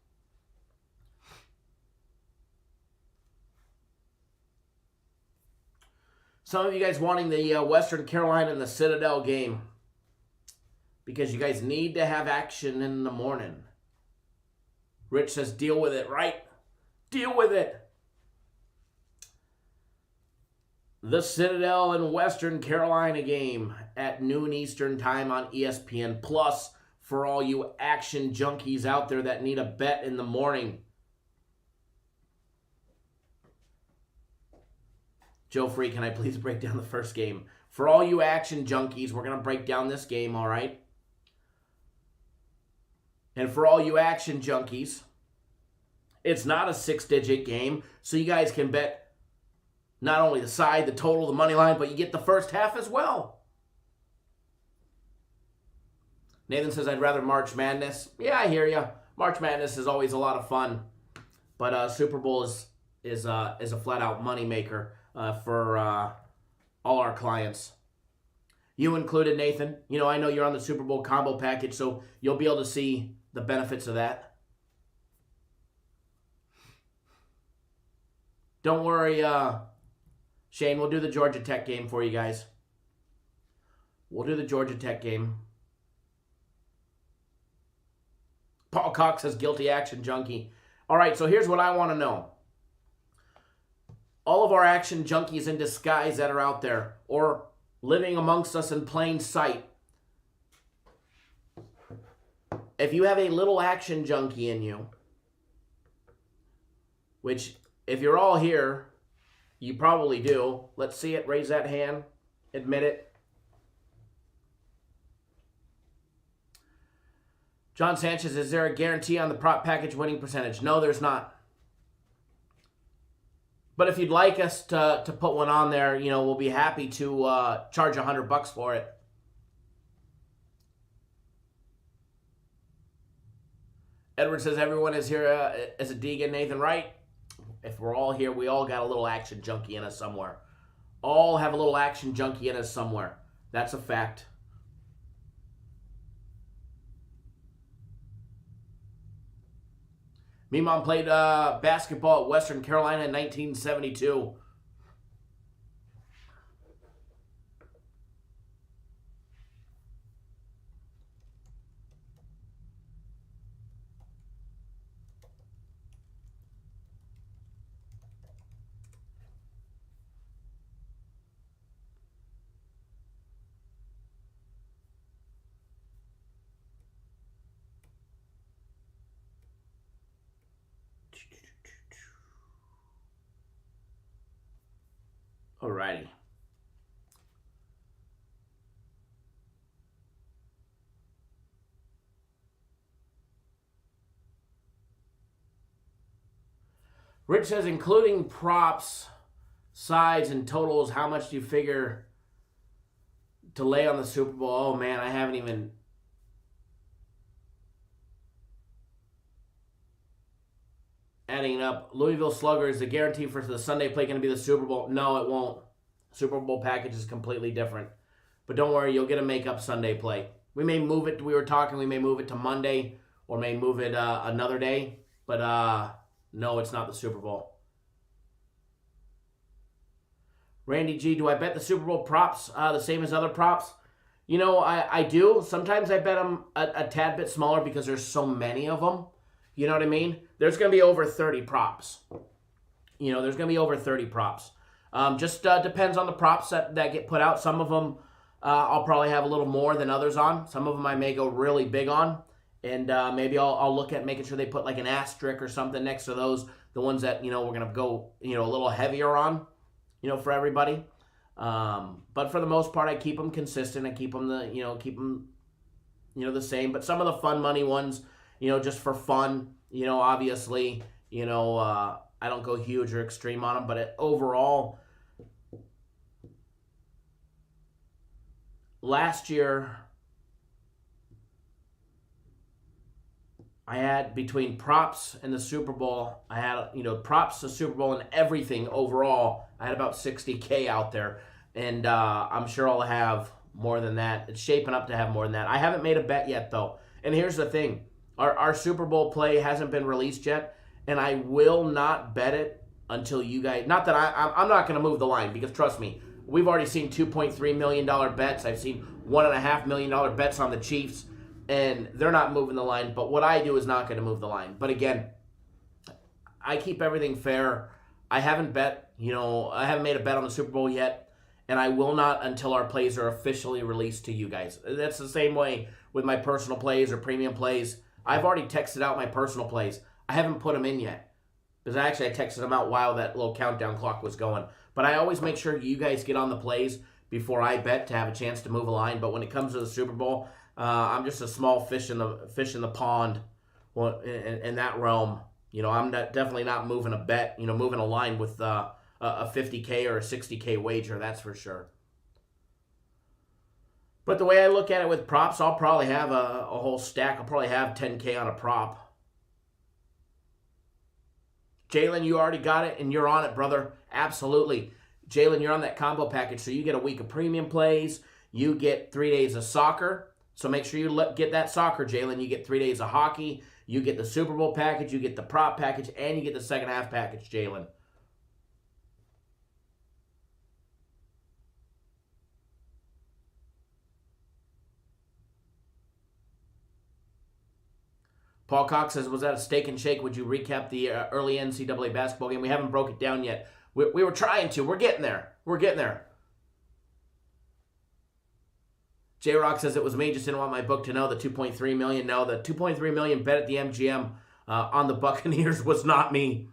Some of you guys wanting the Western Carolina and the Citadel game because you guys need to have action in the morning. Rich says, deal with it, right? Deal with it. The Citadel and Western Carolina game at noon Eastern time on ESPN Plus for all you action junkies out there that need a bet in the morning. Joe Free, can I please break down the first game? For all you action junkies, we're going to break down this game, all right? And for all you action junkies, it's not a 6-digit game, so you guys can bet not only the side, the total, the money line, but you get the first half as well. Nathan says, I'd rather March Madness. Yeah, I hear you. March Madness is always a lot of fun, but Super Bowl is a flat-out moneymaker for all our clients. You included, Nathan. You know, I know you're on the Super Bowl combo package, so you'll be able to see the benefits of that. Don't worry, Shane, we'll do the Georgia Tech game for you guys. We'll do the Georgia Tech game. Paul Cox says guilty action junkie. All right, so here's what I want to know. All of our action junkies in disguise that are out there or living amongst us in plain sight. If you have a little action junkie in you, which if you're all here, you probably do. Let's see it. Raise that hand. Admit it. John Sanchez, is there a guarantee on the prop package winning percentage? No, there's not. But if you'd like us to put one on there, you know, we'll be happy to charge $100 for it. Edward says everyone is here as a Deegan. Nathan, right? If we're all here, we all got a little action junkie in us somewhere. All have a little action junkie in us somewhere. That's a fact. Me mom played basketball at Western Carolina in 1972. Alrighty. Rich says, including props, sides, and totals, how much do you figure to lay on the Super Bowl? Oh, man, I haven't even... Adding it up. Louisville Slugger, is the guarantee for the Sunday play going to be the Super Bowl? No, it won't. Super Bowl package is completely different. But don't worry, you'll get a make-up Sunday play. We may move it, we may move it to Monday or may move it another day. But no, it's not the Super Bowl. Randy G, do I bet the Super Bowl props the same as other props? You know, I do. Sometimes I bet them a tad bit smaller because there's so many of them. You know what I mean? There's going to be over 30 props. You know, there's going to be over 30 props. Just depends on the props that get put out. Some of them I'll probably have a little more than others on. Some of them I may go really big on. And maybe I'll look at making sure they put like an asterisk or something next to those. The ones that, you know, we're going to go, you know, a little heavier on, you know, for everybody. But for the most part, I keep them consistent. I keep them the same. But some of the fun money ones, you know, just for fun, you know, obviously, you know, I don't go huge or extreme on them. But overall, last year, I had between props and the Super Bowl, I had, props to Super Bowl and everything overall, I had about 60K out there. And I'm sure I'll have more than that. It's shaping up to have more than that. I haven't made a bet yet, though. And here's the thing. Our Super Bowl play hasn't been released yet, and I will not bet it until you guys... Not that I'm not going to move the line, because trust me, we've already seen $2.3 million bets. I've seen $1.5 million bets on the Chiefs, and they're not moving the line. But what I do is not going to move the line. But again, I keep everything fair. I haven't I haven't made a bet on the Super Bowl yet, and I will not until our plays are officially released to you guys. That's the same way with my personal plays or premium plays. I've already texted out my personal plays. I haven't put them in yet, because I texted them out while that little countdown clock was going. But I always make sure you guys get on the plays before I bet to have a chance to move a line. But when it comes to the Super Bowl, I'm just a small fish in the pond, in that realm. I'm definitely not moving a bet. Moving a line with a 50K or a 60K wager. That's for sure. But the way I look at it with props, I'll probably have a whole stack. I'll probably have 10K on a prop. Jalen, you already got it, and you're on it, brother. Absolutely. Jalen, you're on that combo package, so you get a week of premium plays. You get 3 days of soccer. So make sure you get that soccer, Jalen. You get 3 days of hockey. You get the Super Bowl package. You get the prop package, and you get the second half package, Jalen. Paul Cox says, was that a steak and shake? Would you recap the early NCAA basketball game? We haven't broke it down yet. We were trying to. We're getting there. J-Rock says it was me. Just didn't want my book to know the $2.3 million. No, the $2.3 million bet at the MGM on the Buccaneers was not me.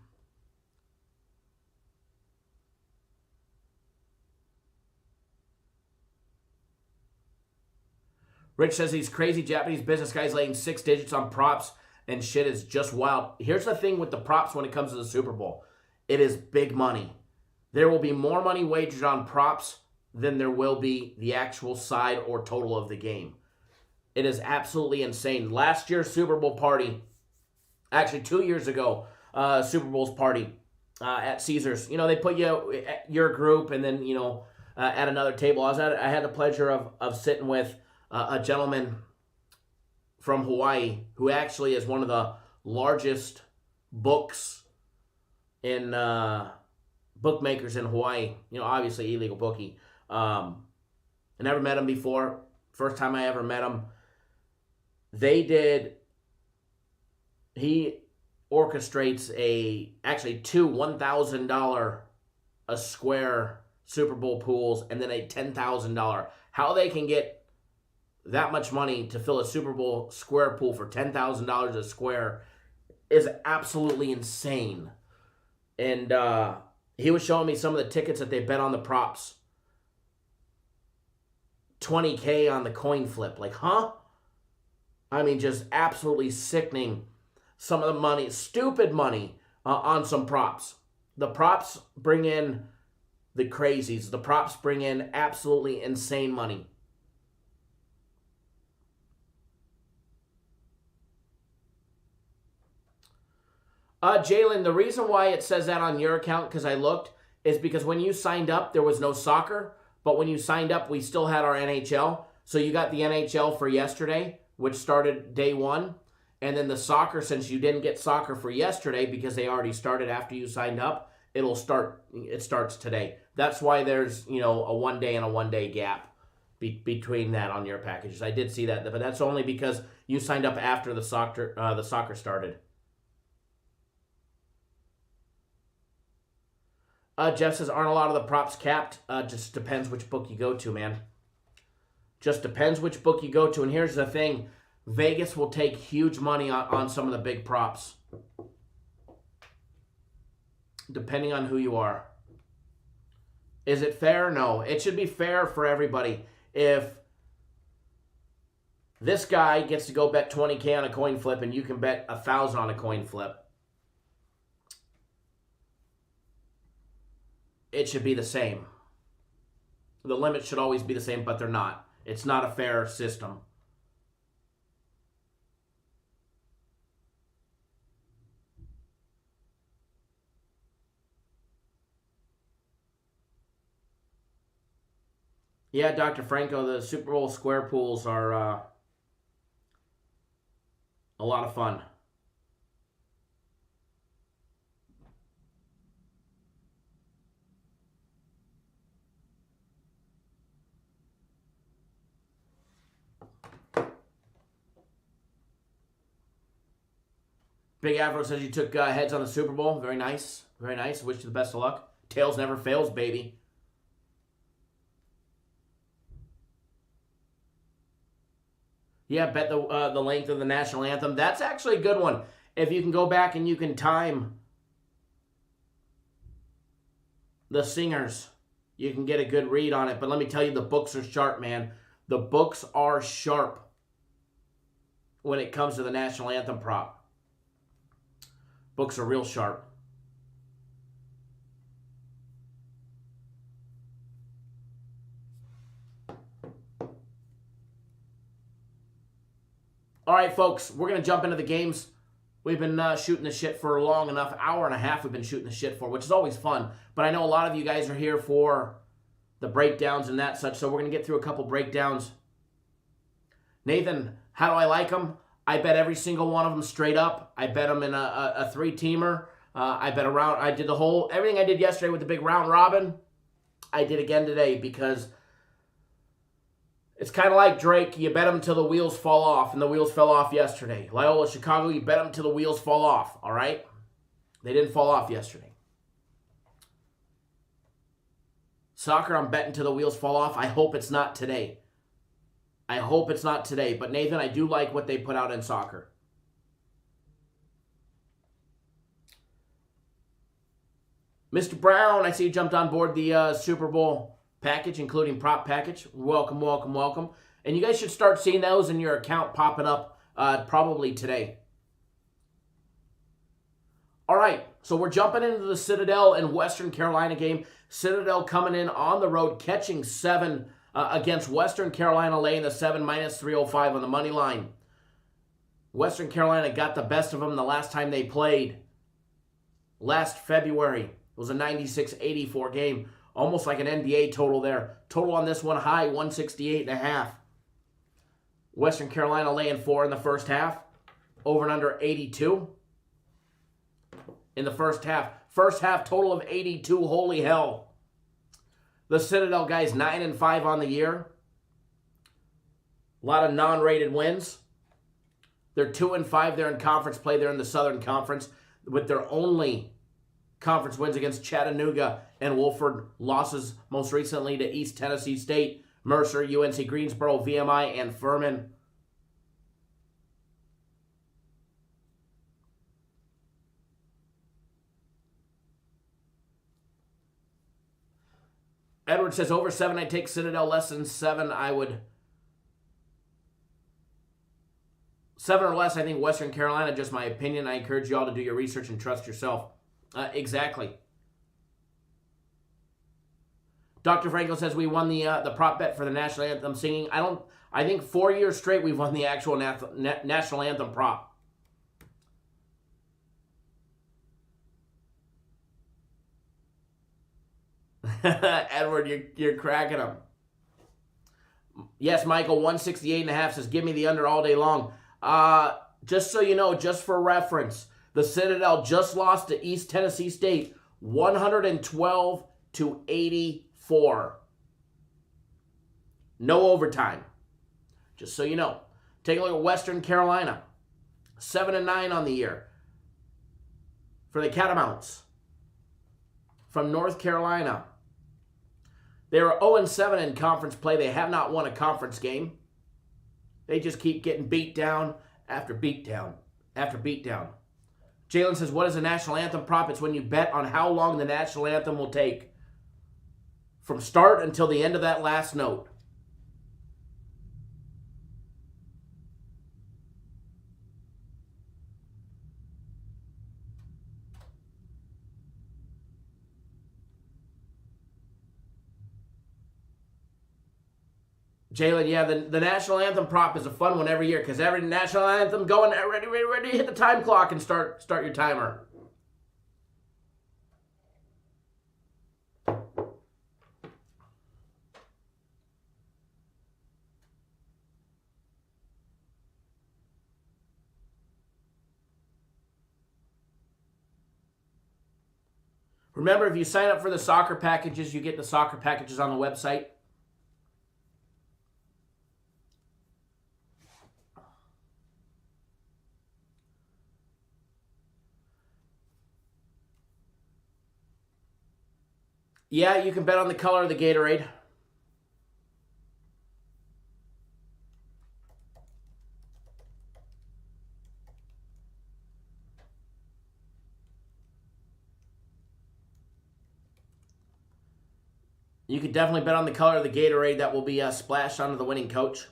Rich says these crazy Japanese business guys laying 6 digits on props and shit is just wild. Here's the thing with the props when it comes to the Super Bowl. It is big money. There will be more money wagered on props than there will be the actual side or total of the game. It is absolutely insane. Last year's Super Bowl party, actually 2 years ago, Super Bowl's party at Caesars. They put you at your group and then, at another table. I had the pleasure of sitting with a gentleman from Hawaii who actually is one of the largest books in bookmakers in Hawaii. Obviously illegal bookie. I never met him before. First time I ever met him. He orchestrates actually two $1,000 a square Super Bowl pools and then a $10,000. How they can get that much money to fill a Super Bowl square pool for $10,000 a square is absolutely insane. And he was showing me some of the tickets that they bet on the props. 20K on the coin flip. Like, huh? I mean, just absolutely sickening. Some of the money, stupid money on some props. The props bring in the crazies. The props bring in absolutely insane money. Jalen, the reason why it says that on your account, because I looked, is because when you signed up, there was no soccer. But when you signed up, we still had our NHL. So you got the NHL for yesterday, which started day one. And then the soccer, since you didn't get soccer for yesterday because they already started after you signed up, it starts today. That's why there's, a 1 day and a 1 day gap between that on your packages. I did see that, but that's only because you signed up after the soccer started. Jeff says, aren't a lot of the props capped? Just depends which book you go to, man. Just depends which book you go to. And here's the thing. Vegas will take huge money on some of the big props. Depending on who you are. Is it fair? No. It should be fair for everybody. If this guy gets to go bet 20K on a coin flip and you can bet 1,000 on a coin flip, it should be the same. The limit should always be the same, but they're not. It's not a fair system. Yeah, Dr. Franco, the Super Bowl square pools are a lot of fun. Big Afro says you took heads on the Super Bowl. Very nice. Very nice. Wish you the best of luck. Tails never fails, baby. Yeah, bet the length of the national anthem. That's actually a good one. If you can go back and you can time the singers, you can get a good read on it. But let me tell you, the books are sharp, man. The books are sharp when it comes to the national anthem prop. Books are real sharp. All right, folks, we're going to jump into the games. We've been shooting the shit for long enough. Hour and a half we've been shooting the shit for, which is always fun. But I know a lot of you guys are here for the breakdowns and that such, so we're going to get through a couple breakdowns. Nathan, how do I like them? I bet every single one of them straight up. I bet them in a three-teamer. I bet around. I did everything I did yesterday with the big round robin, I did again today because it's kind of like Drake. You bet them until the wheels fall off, and the wheels fell off yesterday. Loyola Chicago, you bet them until the wheels fall off, all right? They didn't fall off yesterday. Soccer, I'm betting till the wheels fall off. I hope it's not today. I hope it's not today. But, Nathan, I do like what they put out in soccer. Mr. Brown, I see you jumped on board the Super Bowl package, including prop package. Welcome, welcome, welcome. And you guys should start seeing those in your account popping up probably today. All right, so we're jumping into the Citadel and Western Carolina game. Citadel coming in on the road, catching 7 against Western Carolina, laying the 7 minus 305 on the money line. Western Carolina got the best of them the last time they played. Last February. It was a 96-84 game. Almost like an NBA total there. Total on this one high, 168.5. Western Carolina laying 4 in the first half. Over and under 82 in the first half. First half total of 82. Holy hell. The Citadel guys 9-5 on the year. A lot of non-rated wins. They're 2-5. They're in conference play. They're in the Southern Conference with their only conference wins against Chattanooga and Wolford. Losses most recently to East Tennessee State, Mercer, UNC Greensboro, VMI, and Furman. Edward says over 7, I take Citadel. Less than 7, I would. 7 or less, I think Western Carolina, just my opinion. I encourage you all to do your research and trust yourself. Exactly. Dr. Franco says we won the prop bet for the national anthem singing. I think 4 years straight we've won the actual national anthem prop. Edward, you're cracking them. Yes, Michael, 168.5 says give me the under all day long. Just so you know, just for reference, the Citadel just lost to East Tennessee State 112-84. No overtime. Just so you know. Take a look at Western Carolina. 7-9 on the year for the Catamounts from North Carolina. They were 0-7 in conference play. They have not won a conference game. They just keep getting beat down after beat down after beat down. Jalen says, what is a national anthem prop? It's when you bet on how long the national anthem will take from start until the end of that last note. Jalen, yeah, the national anthem prop is a fun one every year because every national anthem going ready, hit the time clock and start your timer. Remember, if you sign up for the soccer packages, you get the soccer packages on the website. Yeah, you can bet on the color of the Gatorade. You could definitely bet on the color of the Gatorade that will be splashed onto the winning coach.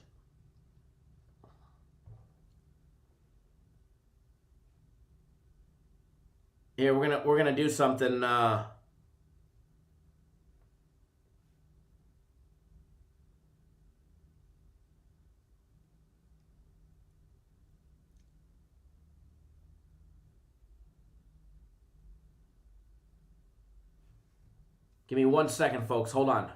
Here, we're gonna do something. Give me 1 second, folks. Hold on.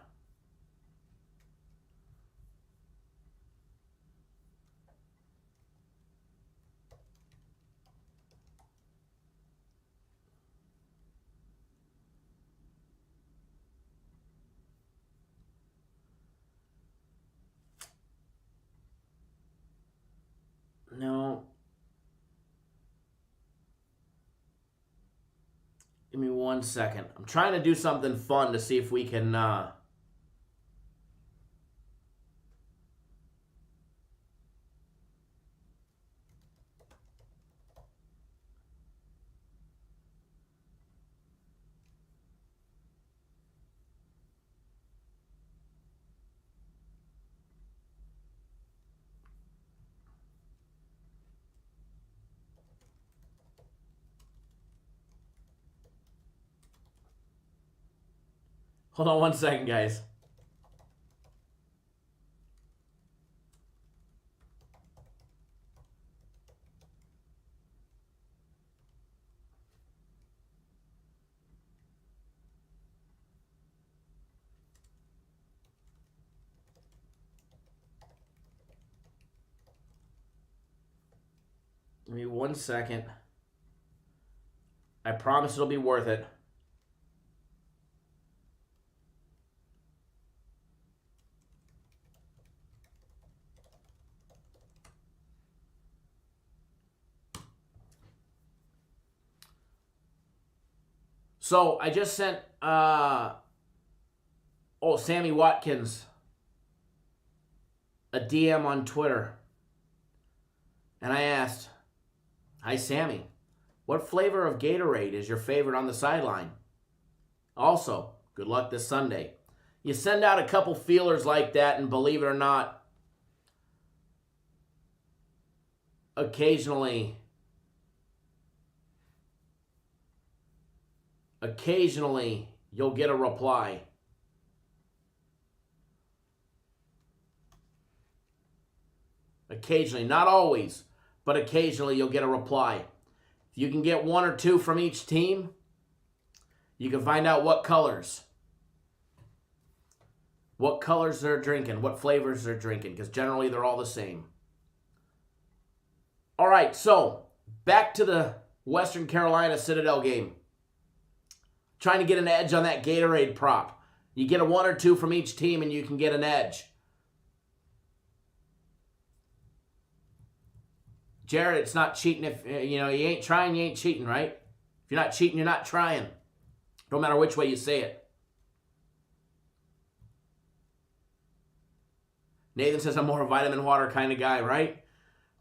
No. Give me 1 second. I'm trying to do something fun to see if we can... Hold on 1 second, guys. Give me 1 second. I promise it'll be worth it. So I just sent Sammy Watkins a DM on Twitter. And I asked, "Hi Sammy, what flavor of Gatorade is your favorite on the sideline? Also, good luck this Sunday." You send out a couple feelers like that, and believe it or not, occasionally you'll get a reply. Occasionally, not always, but occasionally you'll get a reply. If you can get 1 or 2 from each team, you can find out what colors they're drinking, what flavors they're drinking, because generally they're all the same. All right, so back to the Western Carolina Citadel game. Trying to get an edge on that Gatorade prop. You get a 1 or 2 from each team and you can get an edge. Jared, it's not cheating if, you ain't trying, you ain't cheating, right? If you're not cheating, you're not trying. No matter which way you say it. Nathan says I'm more a vitamin water kind of guy, right?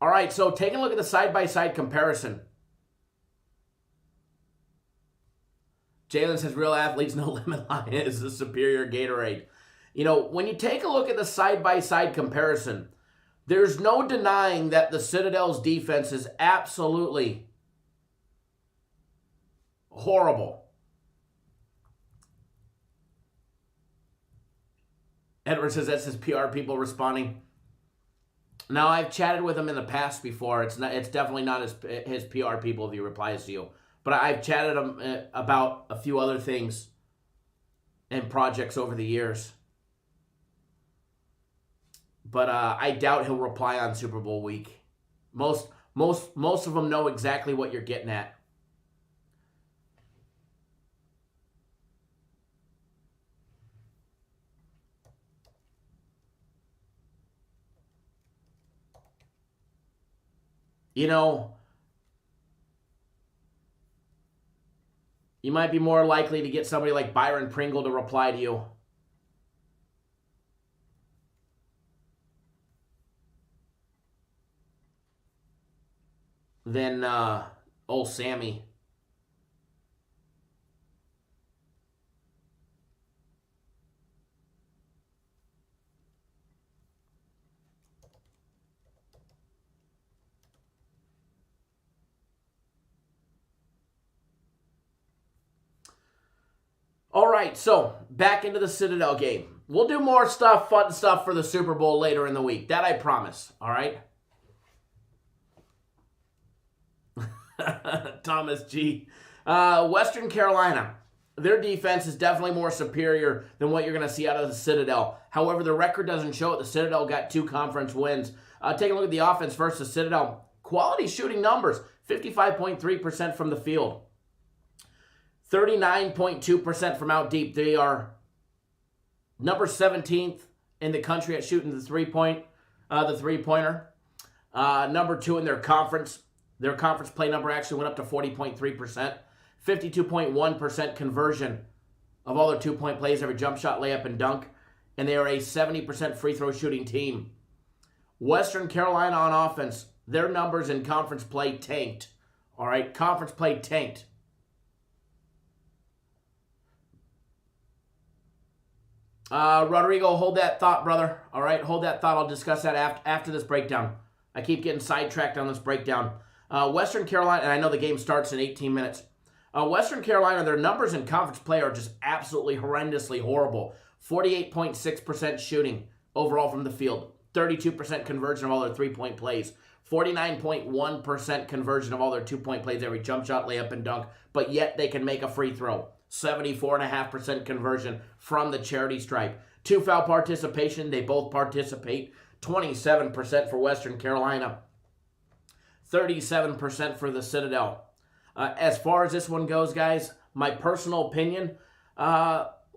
All right, so taking a look at the side-by-side comparison. Jalen says real athletes, no limit line is the superior Gatorade. When you take a look at the side-by-side comparison, there's no denying that the Citadel's defense is absolutely horrible. Edward says that's his PR people responding. Now, I've chatted with him in the past before. It's definitely not his PR people if he replies to you. But I've chatted him about a few other things and projects over the years. But I doubt he'll reply on Super Bowl week. Most of them know exactly what you're getting at. You know, you might be more likely to get somebody like Byron Pringle to reply to you. Than old Sammy. All right, so back into the Citadel game. We'll do more stuff, fun stuff for the Super Bowl later in the week. That I promise, all right? Thomas G. Western Carolina. Their defense is definitely more superior than what you're going to see out of the Citadel. However, the record doesn't show it. The Citadel got 2 conference wins. Take a look at the offense versus the Citadel. Quality shooting numbers. 55.3% from the field. 39.2% from out deep. They are number 17th in the country at shooting the three-pointer. Number 2 in their conference. Their conference play number actually went up to 40.3%. 52.1% conversion of all their 2-point plays, every jump shot, layup, and dunk. And they are a 70% free throw shooting team. Western Carolina on offense, their numbers in conference play tanked. All right, conference play tanked. Rodrigo, hold that thought, brother. All right, hold that thought. I'll discuss that after this breakdown. I keep getting sidetracked on this breakdown. Western Carolina, and I know the game starts in 18 minutes. Western Carolina, their numbers in conference play are just absolutely horrendously horrible. 48.6% shooting overall from the field. 32% conversion of all their 3-point plays. 49.1% conversion of all their 2-point plays, every jump shot, layup, and dunk. But yet they can make a free throw. 74.5% conversion from the charity stripe. 2 foul participation, they both participate. 27% for Western Carolina. 37% for the Citadel. As far as this one goes, guys, my personal opinion,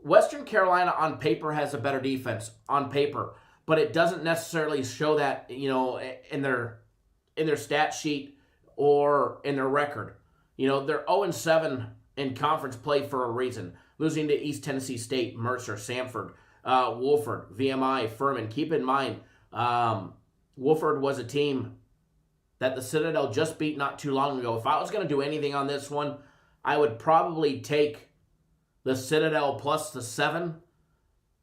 Western Carolina on paper has a better defense on paper, but it doesn't necessarily show that, in their stat sheet or in their record. They're 0-7 in conference play for a reason. Losing to East Tennessee State, Mercer, Samford, Woolford, VMI, Furman. Keep in mind, Woolford was a team that the Citadel just beat not too long ago. If I was going to do anything on this one, I would probably take the Citadel plus the 7,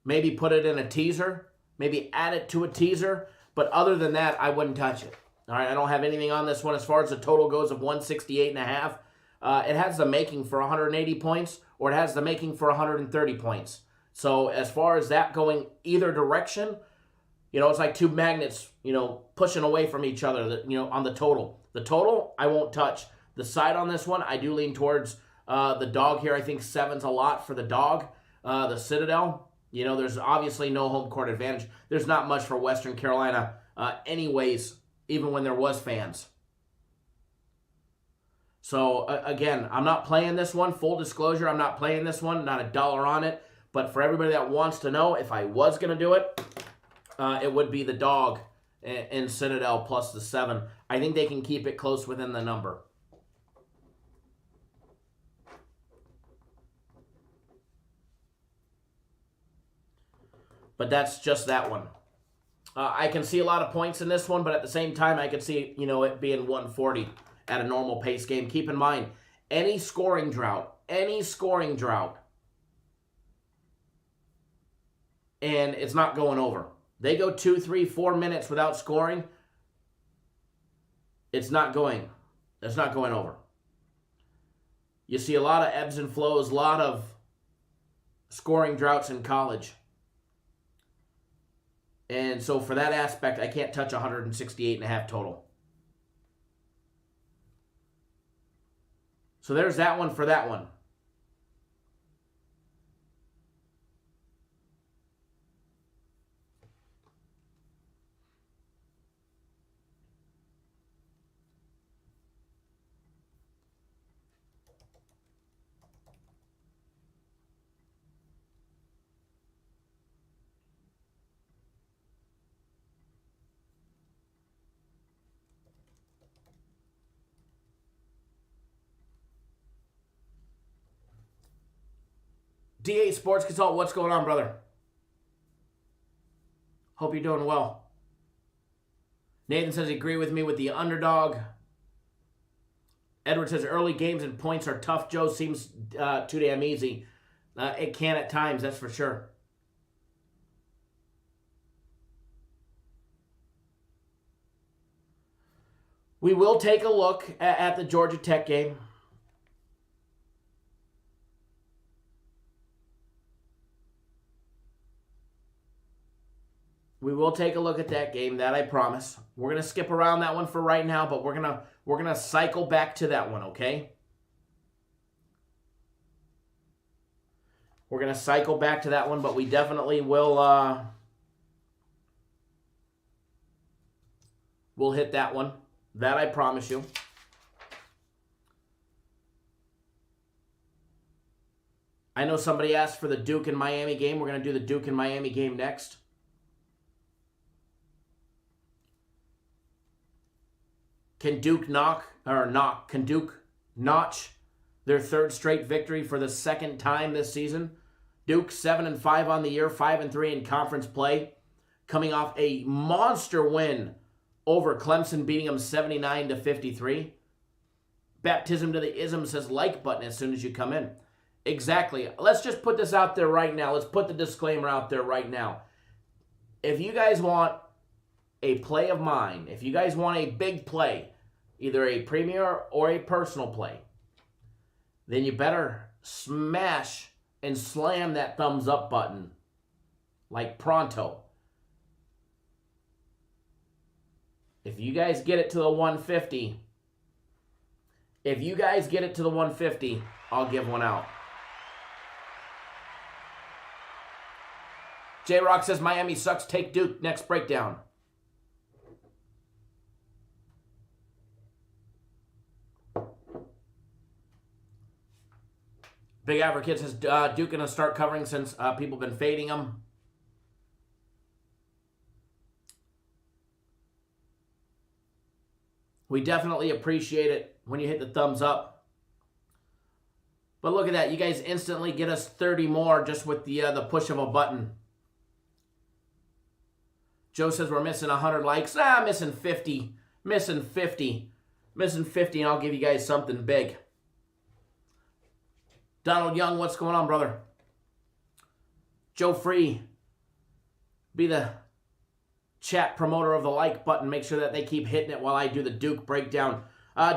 maybe put it in a teaser, maybe add it to a teaser, but other than that, I wouldn't touch it. All right, I don't have anything on this one as far as the total goes of 168.5. It has the making for 180 points, or it has the making for 130 points. So as far as that going either direction, it's like 2 magnets, pushing away from each other, on the total. The total, I won't touch. The side on this one, I do lean towards the dog here. I think 7's a lot for the dog. The Citadel, there's obviously no home court advantage. There's not much for Western Carolina anyways, even when there was fans. So, again, I'm not playing this one. Full disclosure, I'm not playing this one. Not $1 on it. But for everybody that wants to know, if I was going to do it, it would be the dog in Citadel plus the 7. I think they can keep it close within the number. But that's just that one. I can see a lot of points in this one, but at the same time, I can see, it being 140 at a normal pace game. Keep in mind, any scoring drought, and it's not going over. They go 2, 3, 4 minutes without scoring, it's not going over. You see a lot of ebbs and flows, a lot of scoring droughts in college. And so for that aspect, I can't touch 168.5 total. So there's that one for that one. D8 Sports Consult, what's going on, brother? Hope you're doing well. Nathan says he agree with me with the underdog. Edward says early games and points are tough. Joe seems too damn easy. It can at times, that's for sure. We will take a look at the Georgia Tech game. We will take a look at that game, that I promise. We're gonna skip around that one for right now, but we're gonna cycle back to that one, okay? We're gonna cycle back to that one, but we definitely will we'll hit that one. That I promise you. I know somebody asked for the Duke and Miami game. We're gonna do the Duke and Miami game next. Can Duke notch their third straight victory for the second time this season? Duke 7-5 on the year, 5-3 in conference play, coming off a monster win over Clemson, beating them 79-53. Baptism to the ism, says like button as soon as you come in. Exactly. Let's just put this out there right now. Let's put the disclaimer out there right now. If you guys want a play of mine, if you guys want a big play, either a premier or a personal play, then you better smash and slam that thumbs up button like pronto. If you guys get it to the 150, I'll give one out. J-Rock says Miami sucks, take Duke, next breakdown. Big Advocate says Duke going to start covering since people have been fading them. We definitely appreciate it when you hit the thumbs up. But look at that. You guys instantly get us 30 more just with the push of a button. Joe says we're missing 100 likes. Missing 50. Missing 50. Missing 50 and I'll give you guys something big. Donald Young, what's going on, brother? Joe Free, be the chat promoter of the like button. Make sure that they keep hitting it while I do the Duke breakdown.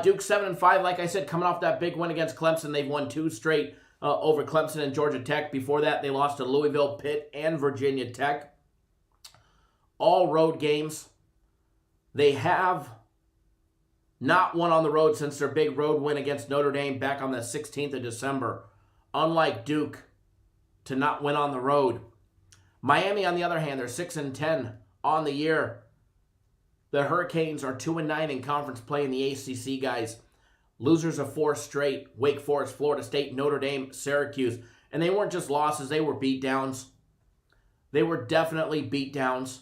Duke 7-5, like I said, coming off that big win against Clemson. They've won 2 straight over Clemson and Georgia Tech. Before that, they lost to Louisville, Pitt, and Virginia Tech. All road games. They have not won on the road since their big road win against Notre Dame back on the 16th of December. Unlike Duke, to not win on the road. Miami, on the other hand, they're 6-10 on the year. The Hurricanes are 2-9 in conference play in the ACC, guys. Losers of 4 straight. Wake Forest, Florida State, Notre Dame, Syracuse. And they weren't just losses, they were beatdowns. They were definitely beatdowns.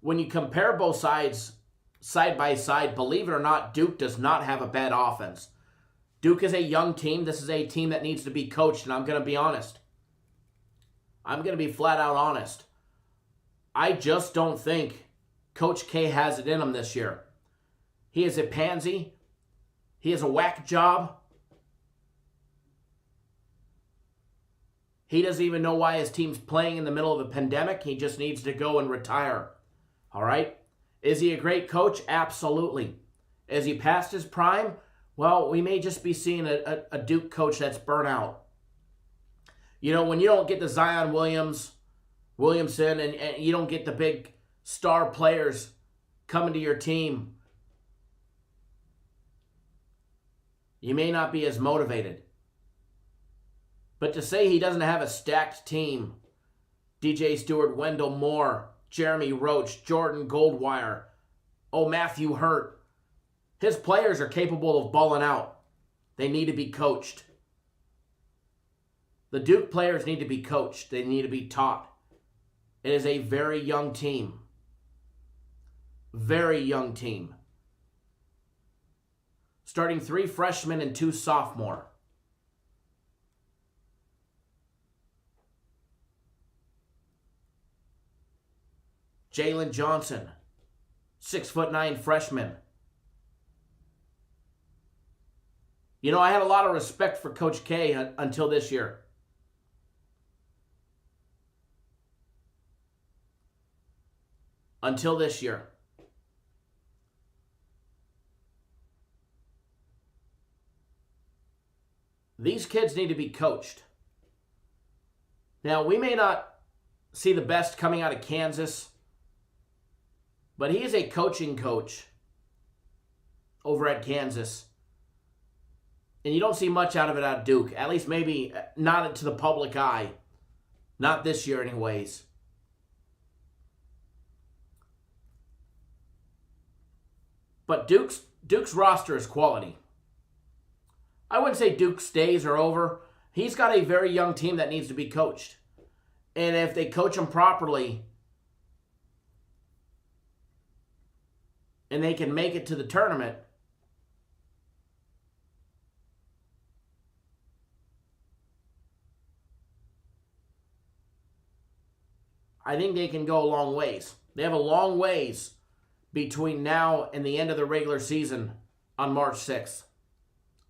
When you compare both sides side by side, believe it or not, Duke does not have a bad offense. Duke is a young team. This is a team that needs to be coached, and I'm going to be honest. I'm going to be flat out honest. I just don't think Coach K has it in him this year. He is a pansy. He is a whack job. He doesn't even know why his team's playing in the middle of a pandemic. He just needs to go and retire. All right? Is he a great coach? Absolutely. Is he past his prime? Well, we may just be seeing a Duke coach that's burnt out. You know, when you don't get the Zion Williamson and you don't get the big star players coming to your team, you may not be as motivated. But to say he doesn't have a stacked team, DJ Stewart, Wendell Moore, Jeremy Roach, Jordan Goldwire, Matthew Hurt, his players are capable of balling out. They need to be coached. The Duke players need to be coached. They need to be taught. It is a very young team. Very young team. Starting 3 freshmen and 2 sophomore. Jalen Johnson, 6'9" freshman. You know, I had a lot of respect for Coach K until this year. Until this year. These kids need to be coached. Now, we may not see the best coming out of Kansas, but he is a coaching coach over at Kansas. And you don't see much out of it out of Duke. At least maybe not to the public eye. Not this year anyways. But Duke's roster is quality. I wouldn't say Duke's days are over. He's got a very young team that needs to be coached. And if they coach them properly, and they can make it to the tournament, I think they can go a long ways. They have a long ways between now and the end of the regular season on March 6th.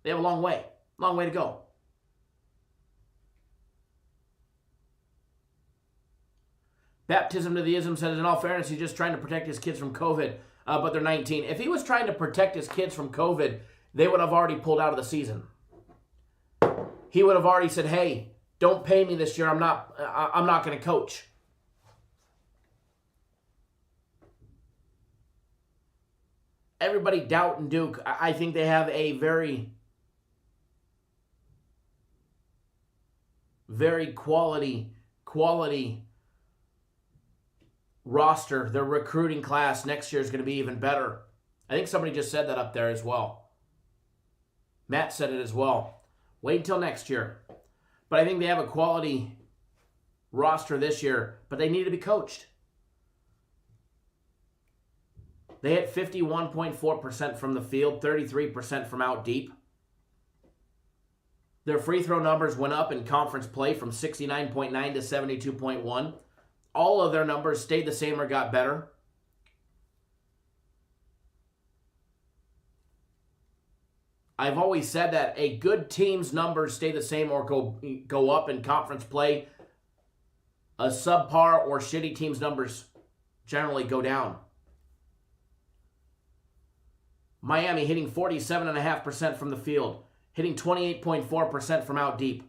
They have a long way to go. Baptism to the Ism says, in all fairness, he's just trying to protect his kids from COVID, but they're 19. If he was trying to protect his kids from COVID, they would have already pulled out of the season. He would have already said, hey, don't pay me this year. I'm not going to coach. Everybody doubting Duke. I think they have a very, very quality roster. Their recruiting class next year is going to be even better. I think somebody just said that up there as well. Matt said it as well. Wait until next year. But I think they have a quality roster this year, but they need to be coached. They hit 51.4% from the field, 33% from out deep. Their free throw numbers went up in conference play from 69.9 to 72.1. All of their numbers stayed the same or got better. I've always said that a good team's numbers stay the same or go up in conference play. A subpar or shitty team's numbers generally go down. Miami hitting 47.5% from the field, hitting 28.4% from out deep.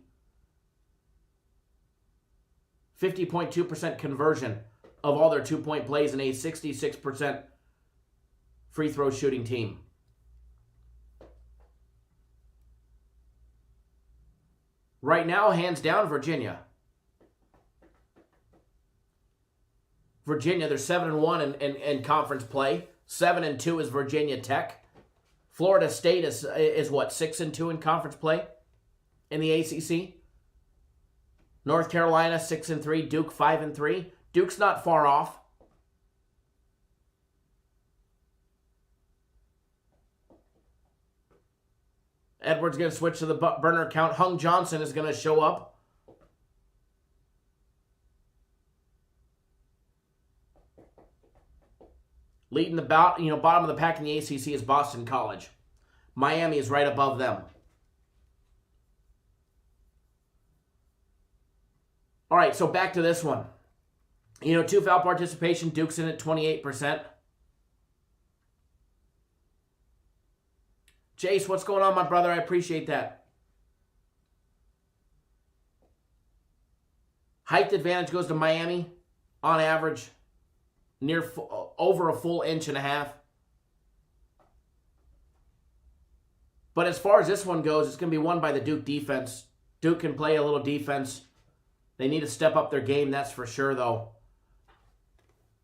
50.2% conversion of all their 2-point plays and a 66% free throw shooting team. Right now, hands down, Virginia. Virginia, they're 7-1 in conference play. 7-2 is Virginia Tech. Florida State is what, 6-2 in conference play in the ACC. North Carolina 6-3, Duke 5-3. Duke's not far off. Edwards going to switch to the burner account. Hung Johnson is going to show up. Leading the bottom of the pack in the ACC is Boston College. Miami is right above them. All right, so back to this one. 2 foul participation. Duke's in at 28%. Jace, what's going on, my brother? I appreciate that. Height advantage goes to Miami on average. over a full inch and a half. But as far as this one goes, it's going to be won by the Duke defense. Duke can play a little defense. They need to step up their game, that's for sure, though.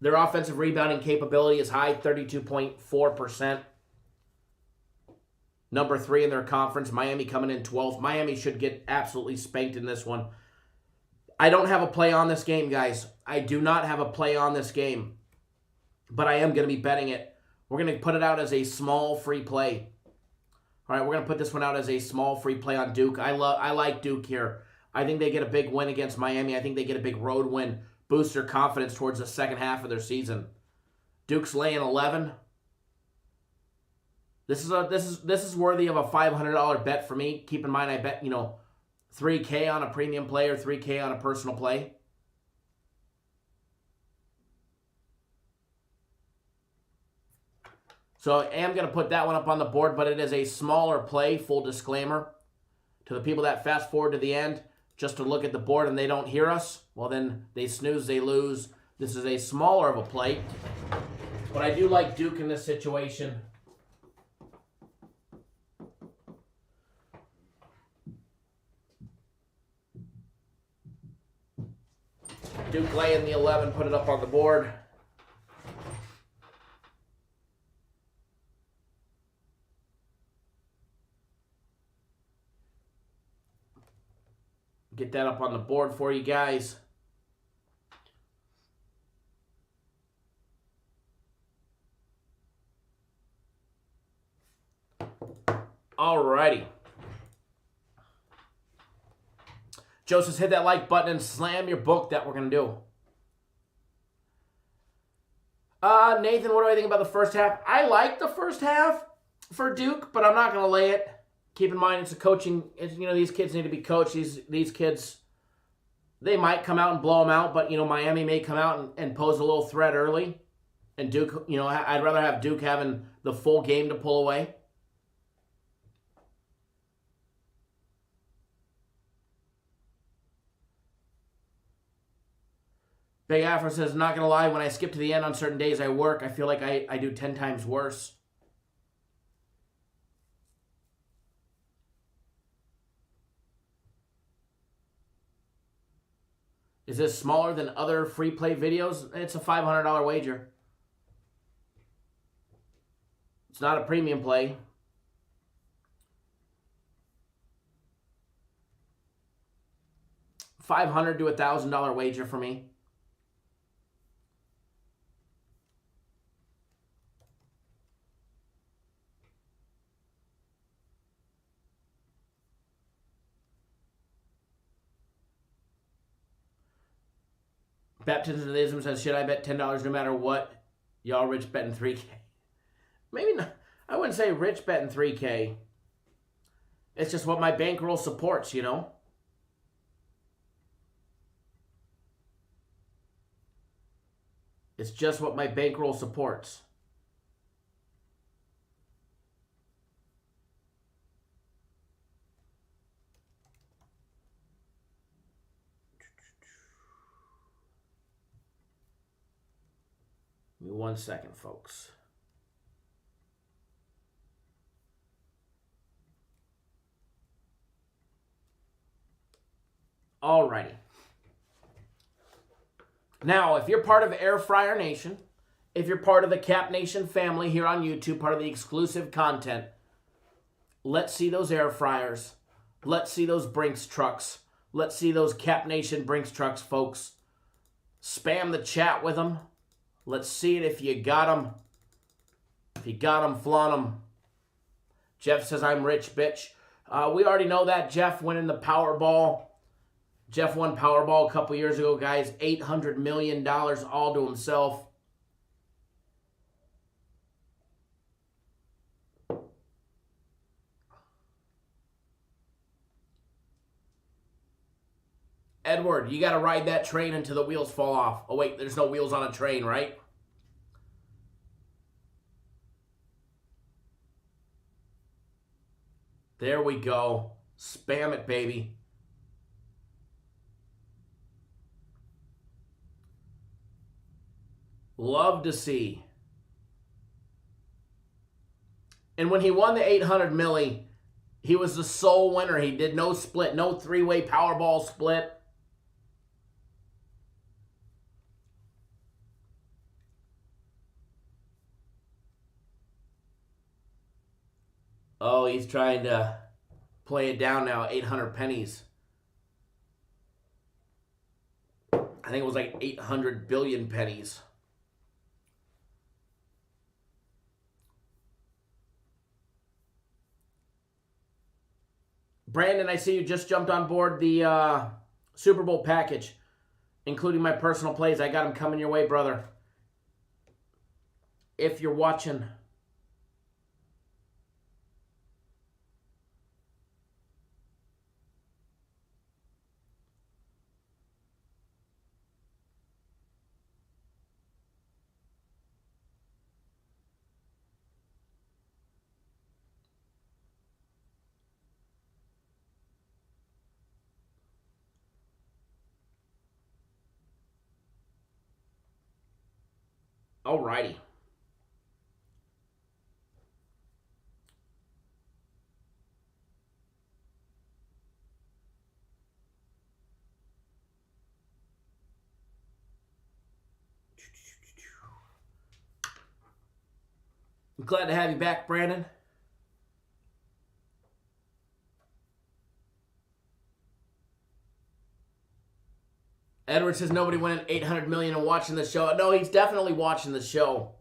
Their offensive rebounding capability is high, 32.4%. Number 3 in their conference. Miami coming in 12th. Miami should get absolutely spanked in this one. I don't have a play on this game, guys. I do not have a play on this game. But I am going to be betting it. We're going to put it out as a small free play. All right, we're going to put this one out as a small free play on Duke. I like Duke here. I think they get a big win against Miami. I think they get a big road win. Boost their confidence towards the second half of their season. Duke's laying 11. This is worthy of a $500 bet for me. Keep in mind, I bet, $3K on a premium play or $3K on a personal play. So I am going to put that one up on the board, but it is a smaller play, full disclaimer. To the people that fast forward to the end just to look at the board and they don't hear us, well then they snooze, they lose. This is a smaller of a play. But I do like Duke in this situation. Duke laying the 11, put it up on the board. Get that up on the board for you guys. Alrighty. Joseph, hit that like button and slam your book that we're going to do. Nathan, what do I think about the first half? I like the first half for Duke, but I'm not going to lay it. Keep in mind, it's a coaching. These kids need to be coached. These kids, they might come out and blow them out, but Miami may come out and pose a little threat early. And Duke, I'd rather have Duke having the full game to pull away. Big Afro says, not going to lie, when I skip to the end on certain days I work, I feel like I do 10 times worse. Is this smaller than other free play videos? It's a $500 wager. It's not a premium play. $500 to $1,000 wager for me. Baptism says, should I bet $10 no matter what? Y'all rich betting 3K. Maybe not. I wouldn't say rich betting 3K. It's just what my bankroll supports, It's just what my bankroll supports. Give me 1 second, folks. Alrighty. Now, if you're part of Air Fryer Nation, if you're part of the Cap Nation family here on YouTube, part of the exclusive content, let's see those air fryers. Let's see those Brinks trucks. Let's see those Cap Nation Brinks trucks, folks. Spam the chat with them. Let's see it if you got them. If you got them, flaunt them. Jeff says, I'm rich, bitch. We already know that. Jeff winning the Powerball. Jeff won Powerball a couple years ago, guys. $800 million all to himself. Edward, you got to ride that train until the wheels fall off. Oh, wait, there's no wheels on a train, right? There we go. Spam it, baby. Love to see. And when he won the 800 milli, he was the sole winner. He did no split, no three-way Powerball split. Oh, he's trying to play it down now, 800 pennies. I think it was like 800 billion pennies. Brandon, I see you just jumped on board the Super Bowl package, including my personal plays. I got them coming your way, brother. If you're watching. Alrighty. I'm glad to have you back, Brandon. Edward says nobody winning 800 million and watching the show. No, he's definitely watching the show.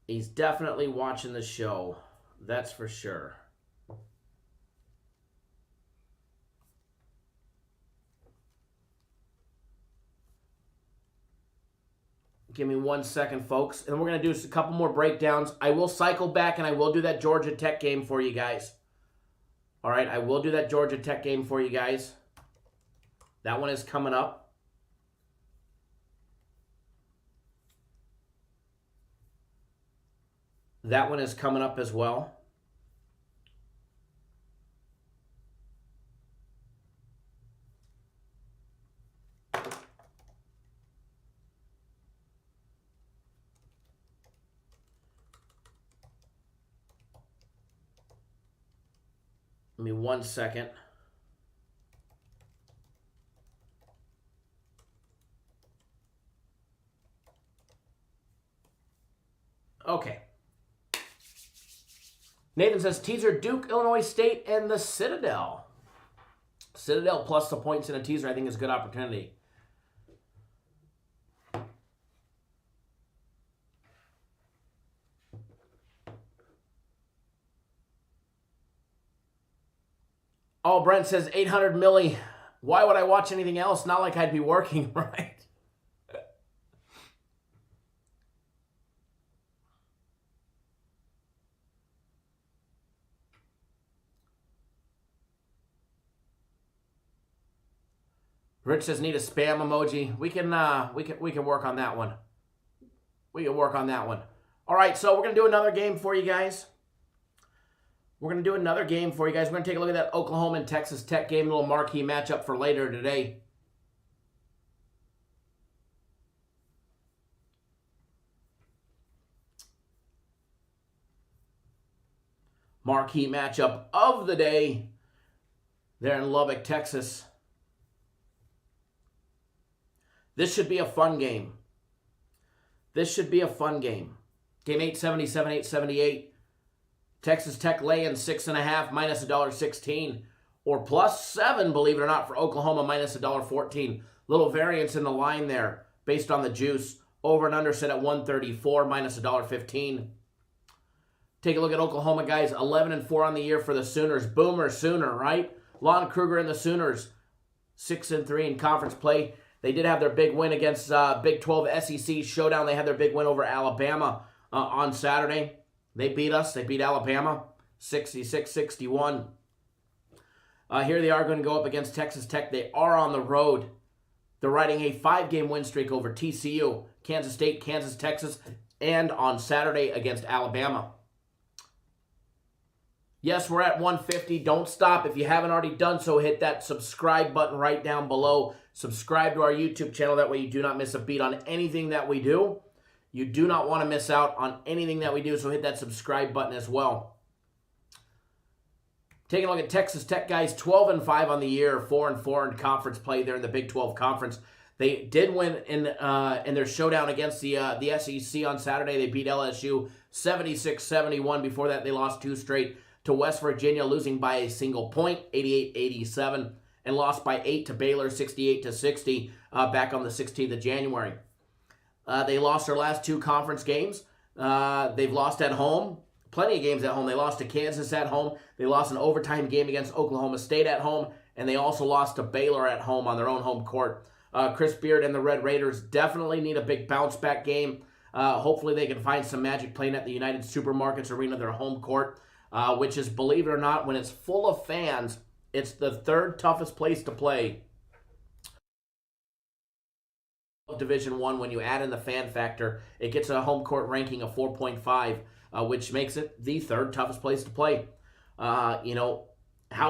He's definitely watching the show. That's for sure. Give me 1 second, folks. And we're going to do a couple more breakdowns. I will cycle back and I will do that Georgia Tech game for you guys. All right, I will do that Georgia Tech game for you guys. That one is coming up. That one is coming up as well. Give me 1 second. Okay. Nathan says, teaser Duke, Illinois State, and the Citadel. Citadel plus the points in a teaser I think is a good opportunity. Oh, Brent says 800 milli. Why would I watch anything else? Not like I'd be working, right? Rich says need a spam emoji. We can work on that one. We can work on that one. All right, so we're gonna do another game for you guys. We're going to do another game for you guys. We're going to take a look at that Oklahoma and Texas Tech game, a little marquee matchup for later today. Marquee matchup of the day there in Lubbock, Texas. This should be a fun game. This should be a fun game. Game 877, 878. Texas Tech laying 6.5 minus $1.16 or +7, believe it or not, for Oklahoma minus $1.14. Little variance in the line there based on the juice. Over and under set at 134 minus $1.15. Take a look at Oklahoma, guys. 11-4 on the year for the Sooners. Boomer Sooner, right? Lon Kruger and the Sooners 6-3 in conference play. They did have their big win against Big 12 SEC Showdown. They had their big win over Alabama on Saturday. They beat us. They beat Alabama 66-61. Here they are going to go up against Texas Tech. They are on the road. They're riding a 5-game win streak over TCU, Kansas State, Kansas, Texas, and on Saturday against Alabama. Yes, we're at 150. Don't stop. If you haven't already done so, hit that subscribe button right down below. Subscribe to our YouTube channel. That way you do not miss a beat on anything that we do. You do not want to miss out on anything that we do, so hit that subscribe button as well. Taking a look at Texas Tech, guys, 12-5 on the year, 4-4 in conference play there in the Big 12 Conference. They did win in their showdown against the SEC on Saturday. They beat LSU 76-71. Before that, they lost 2 straight to West Virginia, losing by a single point, 88-87, and lost by 8 to Baylor, 68-60, back on the 16th of January. They lost their last 2 conference games. They've lost at home. Plenty of games at home. They lost to Kansas at home. They lost an overtime game against Oklahoma State at home. And they also lost to Baylor at home on their own home court. Chris Beard and the Red Raiders definitely need a big bounce-back game. Hopefully they can find some magic playing at the United Supermarkets Arena, their home court, which is, believe it or not, when it's full of fans, it's the 3rd toughest place to play. Division I, when you add in the fan factor, it gets a home court ranking of 4.5, which makes it the 3rd toughest place to play. How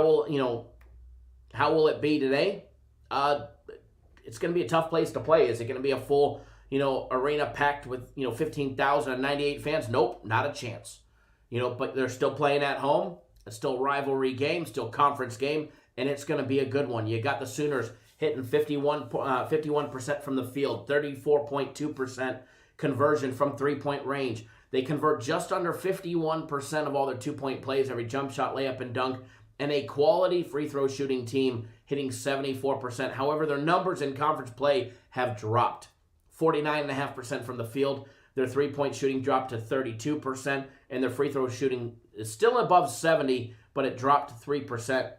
will it be today? It's going to be a tough place to play. Is it going to be a full, arena packed with, 15,098 fans? Nope, not a chance. But they're still playing at home. It's still a rivalry game, still conference game, and it's going to be a good one. You got the Sooners hitting 51% from the field, 34.2% conversion from three-point range. They convert just under 51% of all their two-point plays, every jump shot, layup, and dunk, and a quality free throw shooting team hitting 74%. However, their numbers in conference play have dropped. 49.5% from the field. Their three-point shooting dropped to 32%, and their free throw shooting is still above 70, but it dropped 3%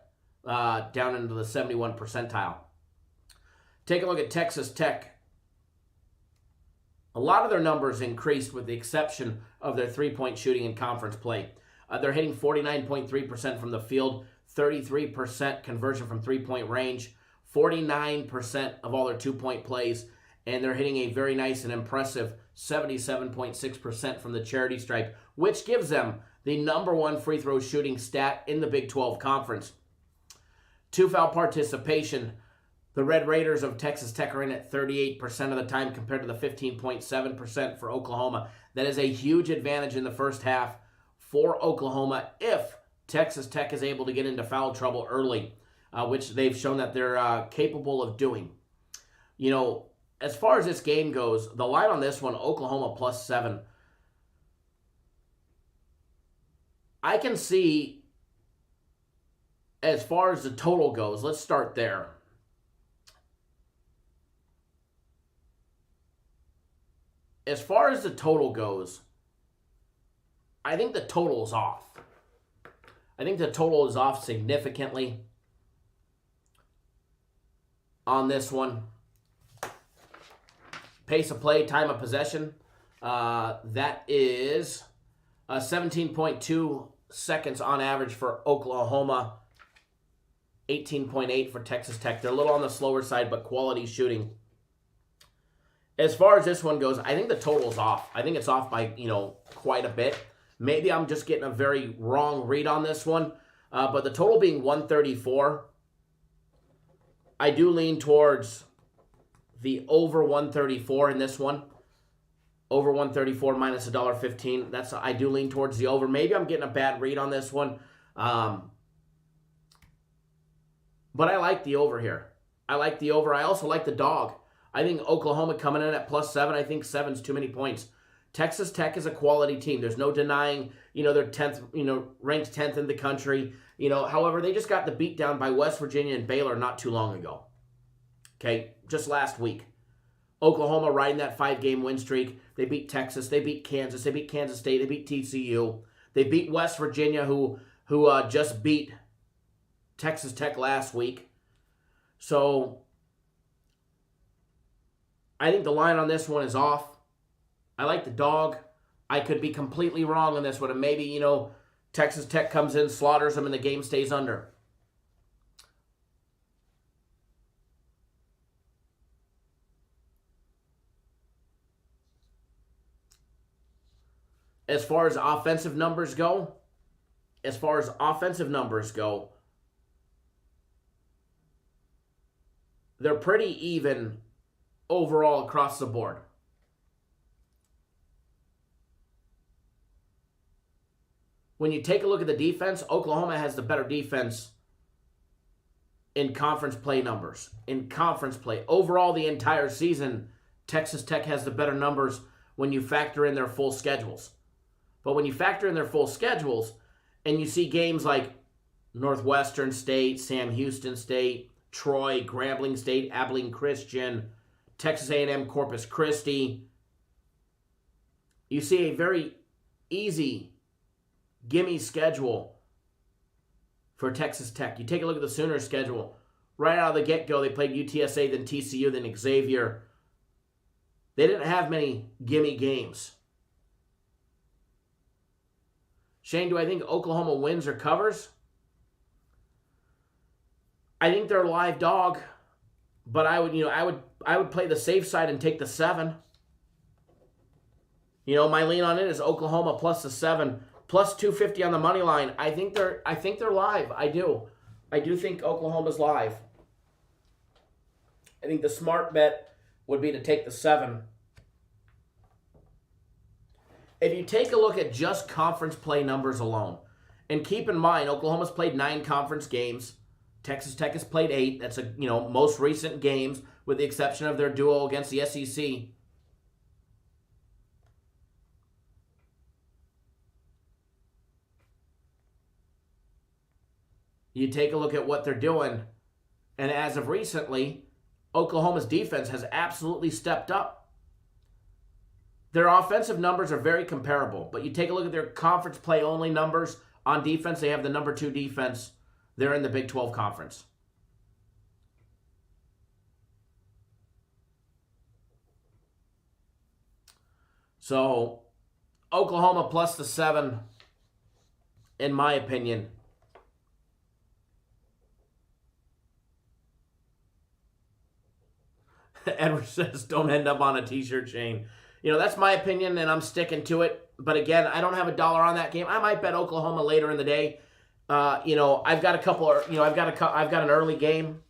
down into the 71 percentile. Take a look at Texas Tech. A lot of their numbers increased with the exception of their three-point shooting in conference play. They're hitting 49.3% from the field, 33% conversion from three-point range, 49% of all their two-point plays, and they're hitting a very nice and impressive 77.6% from the charity stripe, which gives them the #1 free throw shooting stat in the Big 12 Conference. Two-foul participation. The Red Raiders of Texas Tech are in at 38% of the time compared to the 15.7% for Oklahoma. That is a huge advantage in the first half for Oklahoma if Texas Tech is able to get into foul trouble early, which they've shown that they're capable of doing. As far as this game goes, the line on this one, Oklahoma +7. I can see, as far as the total goes, let's start there. As far as the total goes, I think the total is off. I think the total is off significantly on this one. Pace of play, time of possession, that is 17.2 seconds on average for Oklahoma, 18.8 for Texas Tech. They're a little on the slower side, but quality shooting. As far as this one goes, I think the total is off. I think it's off by, quite a bit. Maybe I'm just getting a very wrong read on this one. But the total being 134, I do lean towards the over 134 in this one. Over 134 minus $1.15. I do lean towards the over. Maybe I'm getting a bad read on this one. But I like the over here. I like the over. I also like the dog. I think Oklahoma coming in at +7. I think 7's too many points. Texas Tech is a quality team. There's no denying, they're 10th, ranked 10th in the country. However, they just got the beat down by West Virginia and Baylor not too long ago. Okay, just last week. Oklahoma riding that 5-game win streak. They beat Texas. They beat Kansas. They beat Kansas State. They beat TCU. They beat West Virginia, who just beat Texas Tech last week. So I think the line on this one is off. I like the dog. I could be completely wrong on this one. And maybe, Texas Tech comes in, slaughters them, and the game stays under. As far as offensive numbers go, as far as offensive numbers go, they're pretty even overall across the board. When you take a look at the defense, Oklahoma has the better defense in conference play numbers. In conference play. Overall, the entire season, Texas Tech has the better numbers when you factor in their full schedules. But when you factor in their full schedules, and you see games like Northwestern State, Sam Houston State, Troy, Grambling State, Abilene Christian, Texas A&M Corpus Christi, you see a very easy gimme schedule for Texas Tech. You take a look at the Sooners' schedule. Right out of the get-go, they played UTSA, then TCU, then Xavier. They didn't have many gimme games. Shane, do I think Oklahoma wins or covers? I think they're a live dog, but I would play the safe side and take the 7. My lean on it is Oklahoma plus the 7, plus 250 on the money line. I think they're live. I do think Oklahoma's live. I think the smart bet would be to take the 7. If you take a look at just conference play numbers alone, and keep in mind, Oklahoma's played 9 conference games. Texas Tech has played 8. That's most recent games, with the exception of their duel against the SEC. You take a look at what they're doing, and as of recently, Oklahoma's defense has absolutely stepped up. Their offensive numbers are very comparable, but you take a look at their conference play only numbers on defense, they have the number 2 defense. They're in the Big 12 Conference. So, Oklahoma plus the 7, in my opinion. Edward says, don't end up on a t-shirt chain. That's my opinion, and I'm sticking to it. But again, I don't have $1 on that game. I might bet Oklahoma later in the day. I've got a couple. I've got an early game,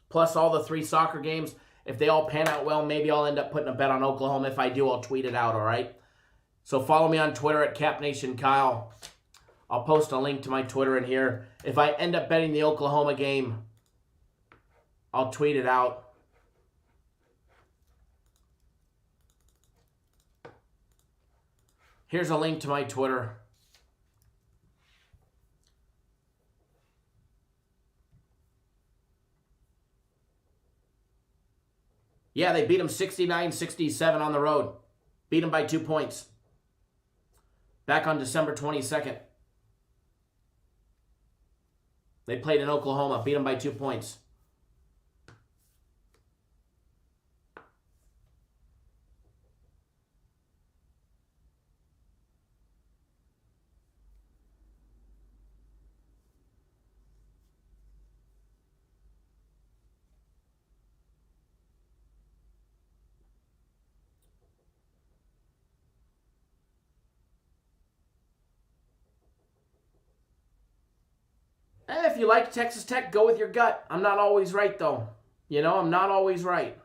plus all the 3 soccer games. If they all pan out well, maybe I'll end up putting a bet on Oklahoma. If I do, I'll tweet it out. All right. So follow me on Twitter at CapNationKyle. I'll post a link to my Twitter in here. If I end up betting the Oklahoma game, I'll tweet it out. Here's a link to my Twitter. Yeah, they beat them 69-67 on the road. Beat them by 2 points. Back on December 22nd. They played in Oklahoma. Beat them by 2 points. If you like Texas Tech, go with your gut. I'm not always right, though. I'm not always right.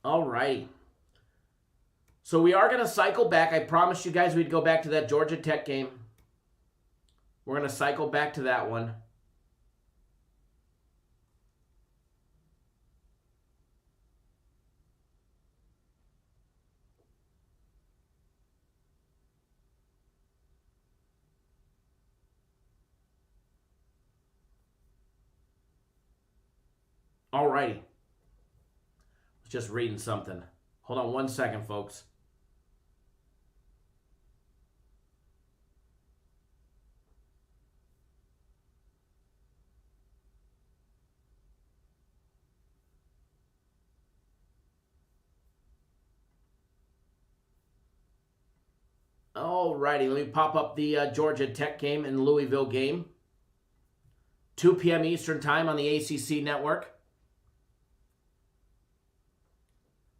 All right. So we are going to cycle back. I promised you guys we'd go back to that Georgia Tech game. We're going to cycle back to that one. Alrighty. I was just reading something. Hold on 1 second, folks. Alrighty, let me pop up the Georgia Tech game and Louisville game. 2 p.m. Eastern Time on the ACC Network.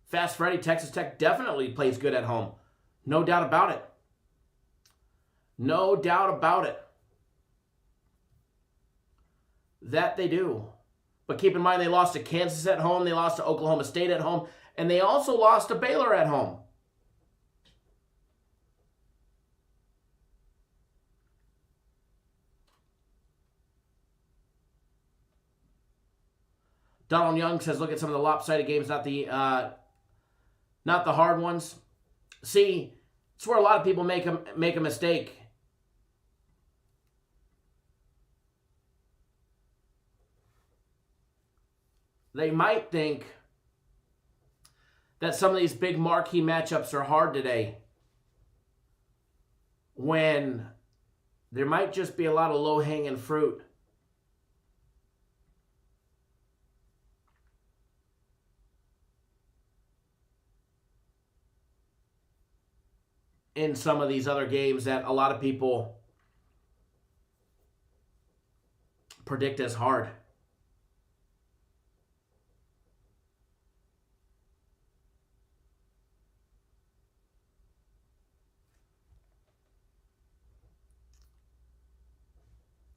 Fast Freddy, Texas Tech definitely plays good at home. No doubt about it. No doubt about it. That they do. But keep in mind, they lost to Kansas at home, they lost to Oklahoma State at home, and they also lost to Baylor at home. Donald Young says, look at some of the lopsided games, not the hard ones. See, it's where a lot of people make a mistake. They might think that some of these big marquee matchups are hard today, when there might just be a lot of low-hanging fruit. In some of these other games that a lot of people predict as hard.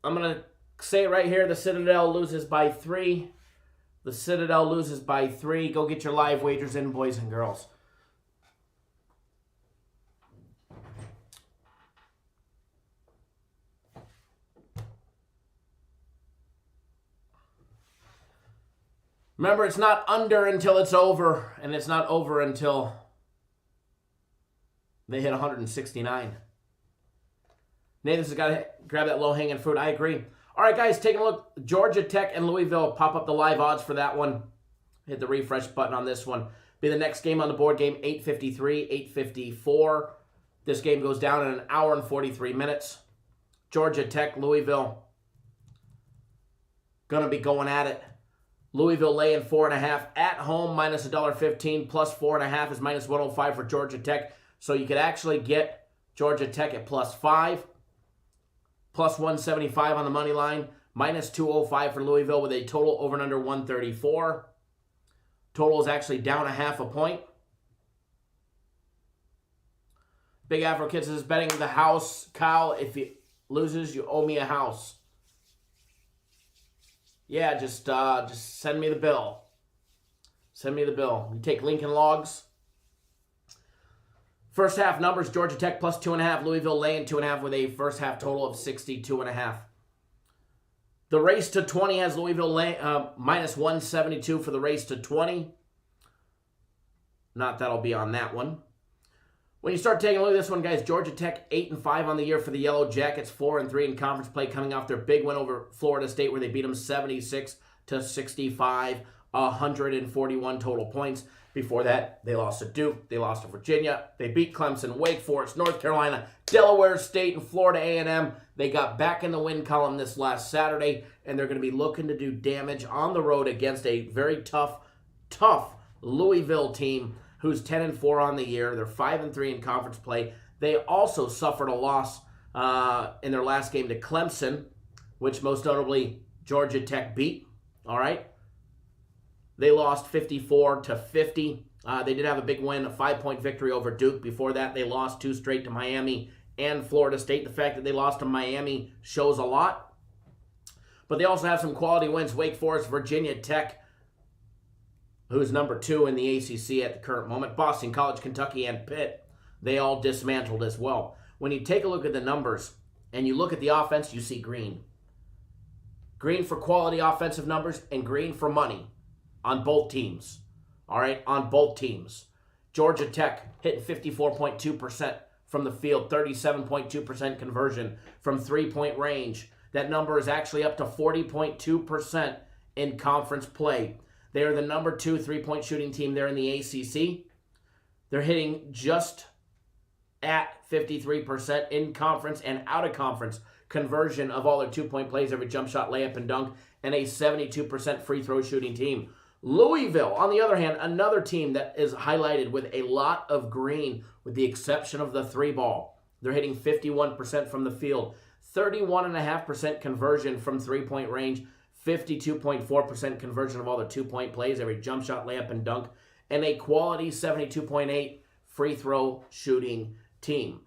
I'm going to say it right here. The Citadel loses by 3. The Citadel loses by 3. Go get your live wagers in, boys and girls. Remember, it's not under until it's over, and it's not over until they hit 169. Nathan's has got to grab that low-hanging fruit. I agree. All right, guys, taking a look. Georgia Tech and Louisville. Pop up the live odds for that one. Hit the refresh button on this one. Be the next game on the board, game 8:53, 8:54. This game goes down in 1 hour and 43 minutes. Georgia Tech, Louisville. Going to be going at it. Louisville laying 4.5 at home, minus $1.15, plus 4.5 is minus 105 for Georgia Tech. So you could actually get Georgia Tech at plus 5, plus 175 on the money line, minus 205 for Louisville with a total over and under 134. Total is actually down 0.5 point. Big Afro Kids is betting the house. Kyle, if he loses, you owe me a house. Yeah, just send me the bill. Send me the bill. You take Lincoln Logs. First half numbers, Georgia Tech plus 2.5. Louisville laying 2.5 with a first half total of 62.5. The race to 20 has Louisville minus 172 for the race to 20. Not that'll be on that one. When you start taking a look at this one, guys, Georgia Tech 8-5 on the year for the Yellow Jackets, 4-3 in conference play, coming off their big win over Florida State where they beat them 76-65, 141 total points. Before that, they lost to Duke, they lost to Virginia, they beat Clemson, Wake Forest, North Carolina, Delaware State, and Florida A&M. They got back in the win column this last Saturday, and they're going to be looking to do damage on the road against a very tough Louisville team who's 10-4 on the year. They're 5-3 in conference play. They also suffered a loss in their last game to Clemson, which most notably Georgia Tech beat. All right. They lost 54-50. They did have a big win, a 5-point victory over Duke. Before that, they lost 2 straight to Miami and Florida State. The fact that they lost to Miami shows a lot. But they also have some quality wins. Wake Forest, Virginia Tech, who's number 2 in the ACC at the current moment. Boston College, Kentucky, and Pitt, they all dismantled as well. When you take a look at the numbers and you look at the offense, you see green. Green for quality offensive numbers and green for money on both teams. All right, on both teams. Georgia Tech hitting 54.2% from the field, 37.2% conversion from three-point range. That number is actually up to 40.2% in conference play. They are the number 2 three-point shooting team there in the ACC. They're hitting just at 53% in conference and out of conference conversion of all their 2-point plays, every jump shot, layup, and dunk, and a 72% free throw shooting team. Louisville, on the other hand, another team that is highlighted with a lot of green, with the exception of the 3 ball. They're hitting 51% from the field, 31.5% conversion from three-point range, 52.4% conversion of all their two-point plays, every jump shot, layup, and dunk, and a quality 72.8 free throw shooting team.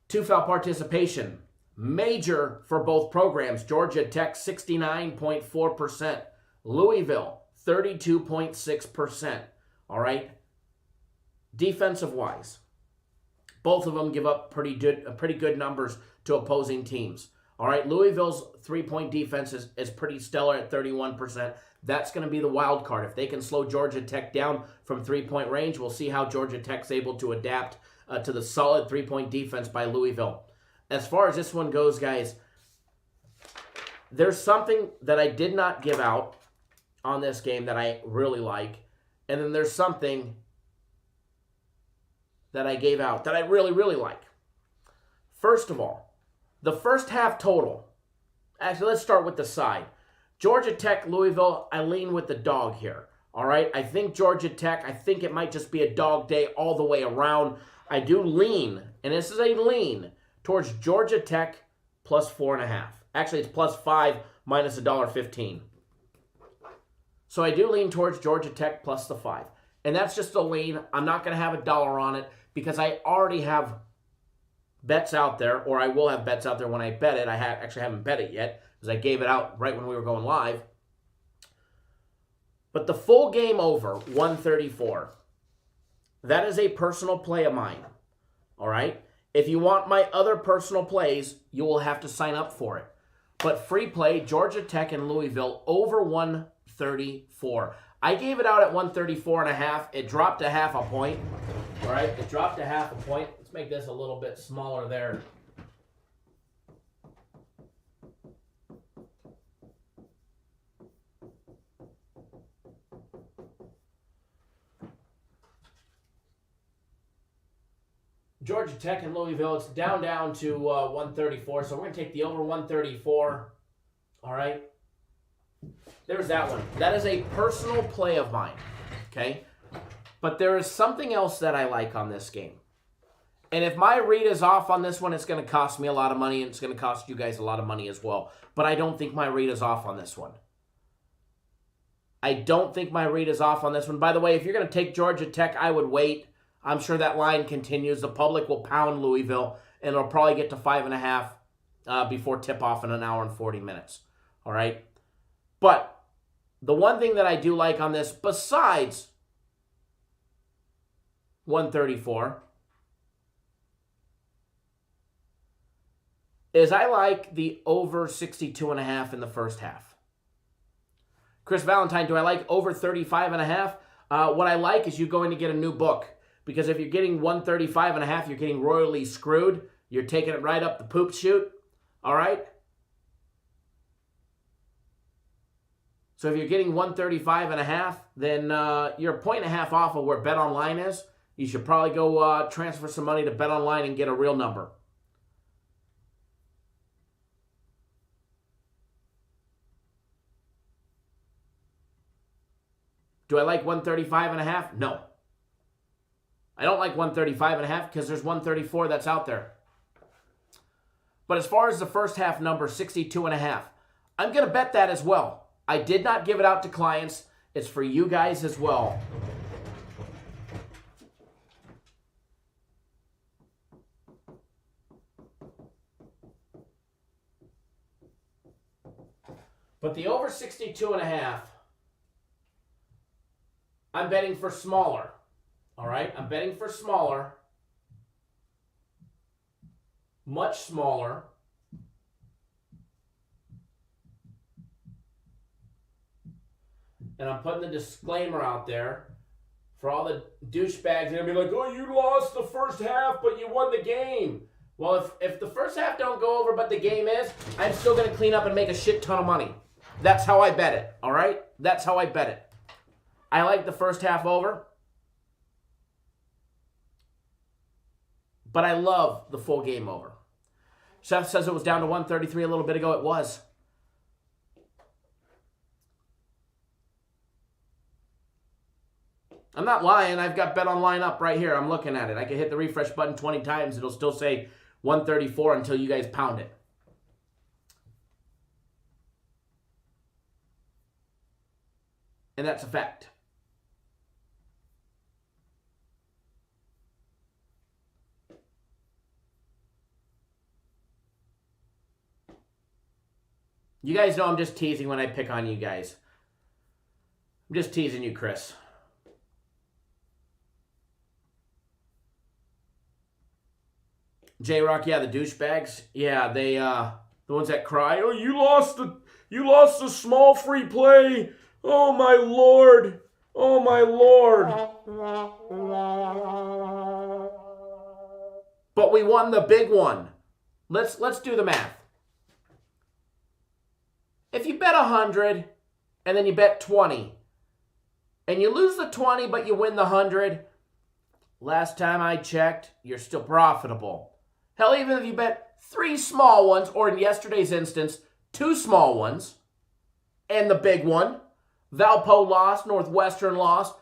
Two-foul participation, major for both programs. Georgia Tech, 69.4%. Louisville, 32.6%. All right? Defensive-wise, both of them give up pretty good numbers to opposing teams. All right, Louisville's three-point defense is pretty stellar at 31%. That's going to be the wild card. If they can slow Georgia Tech down from three-point range, we'll see how Georgia Tech's able to adapt to the solid three-point defense by Louisville. As far as this one goes, guys, there's something that I did not give out on this game that I really like, and then there's something that I gave out that I really, really like. First of all, the first half total. Actually, let's start with the side. Georgia Tech, Louisville, I lean with the dog here. All right? I think Georgia Tech, I think it might just be a dog day all the way around. I do lean, and this is a lean, towards Georgia Tech plus 4.5. Actually, it's plus 5 minus $1.15. So I do lean towards Georgia Tech plus the 5. And that's just a lean. I'm not going to have $1 on it because I already have bets out there, or I will have bets out there when I bet it. I actually haven't bet it yet because I gave it out right when we were going live. But the full game over, 134, that is a personal play of mine. All right? If you want my other personal plays, you will have to sign up for it. But free play, Georgia Tech and Louisville over 134. I gave it out at 134.5. It dropped a half a point. All right? It dropped a half a point. Let's make this a little bit smaller there. Georgia Tech and Louisville, it's down to 134, so we're going to take the over 134. All right? There's that one. That is a personal play of mine, okay? But there is something else that I like on this game. And if my read is off on this one, it's going to cost me a lot of money, and it's going to cost you guys a lot of money as well. But I don't think my read is off on this one. I don't think my read is off on this one. By the way, if you're going to take Georgia Tech, I would wait. I'm sure that line continues. The public will pound Louisville, and it'll probably get to 5.5 before tip-off in an hour and 40 minutes. All right? But the one thing that I do like on this, besides 134, is I like the over 62.5 in the first half. Chris Valentine, do I like over 35.5? What I like is you're going to get a new book. Because if you're getting 135.5, you're getting royally screwed. You're taking it right up the poop chute. All right? So if you're getting 135.5, then you're a 1.5 off of where BetOnline is. You should probably go transfer some money to BetOnline and get a real number. Do I like 135.5? No. I don't like 135.5 because there's 134 that's out there. But as far as the first half number, 62.5, I'm going to bet that as well. I did not give it out to clients. It's for you guys as well. But the over 62.5, I'm betting for smaller. All right, I'm betting for smaller, much smaller. And I'm putting the disclaimer out there for all the douchebags. They're going to be like, oh, you lost the first half, but you won the game. Well, if the first half don't go over, but the game is, I'm still going to clean up and make a shit ton of money. That's how I bet it, all right? That's how I bet it. I like the first half over. But I love the full game over. Chef says it was down to 133 a little bit ago. It was. I'm not lying. I've got BetOnline up right here. I'm looking at it. I can hit the refresh button 20 times. It'll still say 134 until you guys pound it. And that's a fact. You guys know I'm just teasing when I pick on you guys. I'm just teasing you, Chris. J-Rock, yeah, the douchebags. Yeah, they the ones that cry, "Oh, you lost the small free play. Oh my lord. Oh my lord." But we won the big one. Let's do the math. If you bet 100 and then you bet 20 and you lose the 20 but you win the 100, last time I checked, you're still profitable. Hell, even if you bet 3 small ones, or in yesterday's instance, 2 small ones, and the big one, Valpo lost, Northwestern lost.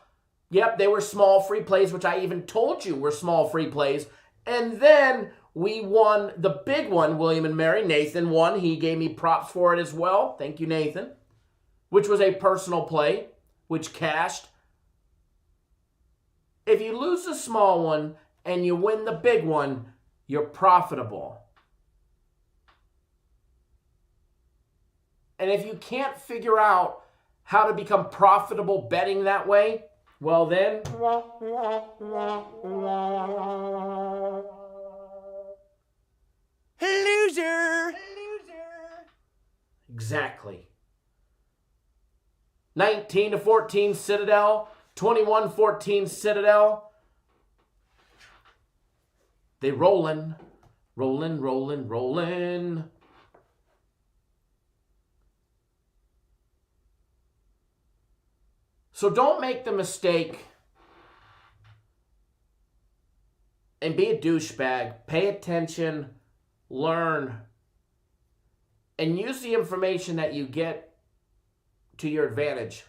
Yep, they were small free plays, which I even told you were small free plays. And then we won the big one, William and Mary. Nathan won. He gave me props for it as well. Thank you, Nathan. Which was a personal play, which cashed. If you lose the small one and you win the big one, you're profitable. And if you can't figure out how to become profitable betting that way, well then, Loser! Exactly. 19-14 Citadel, 21-14 Citadel. They rolling. So don't make the mistake and be a douchebag. Pay attention, learn, and use the information that you get to your advantage.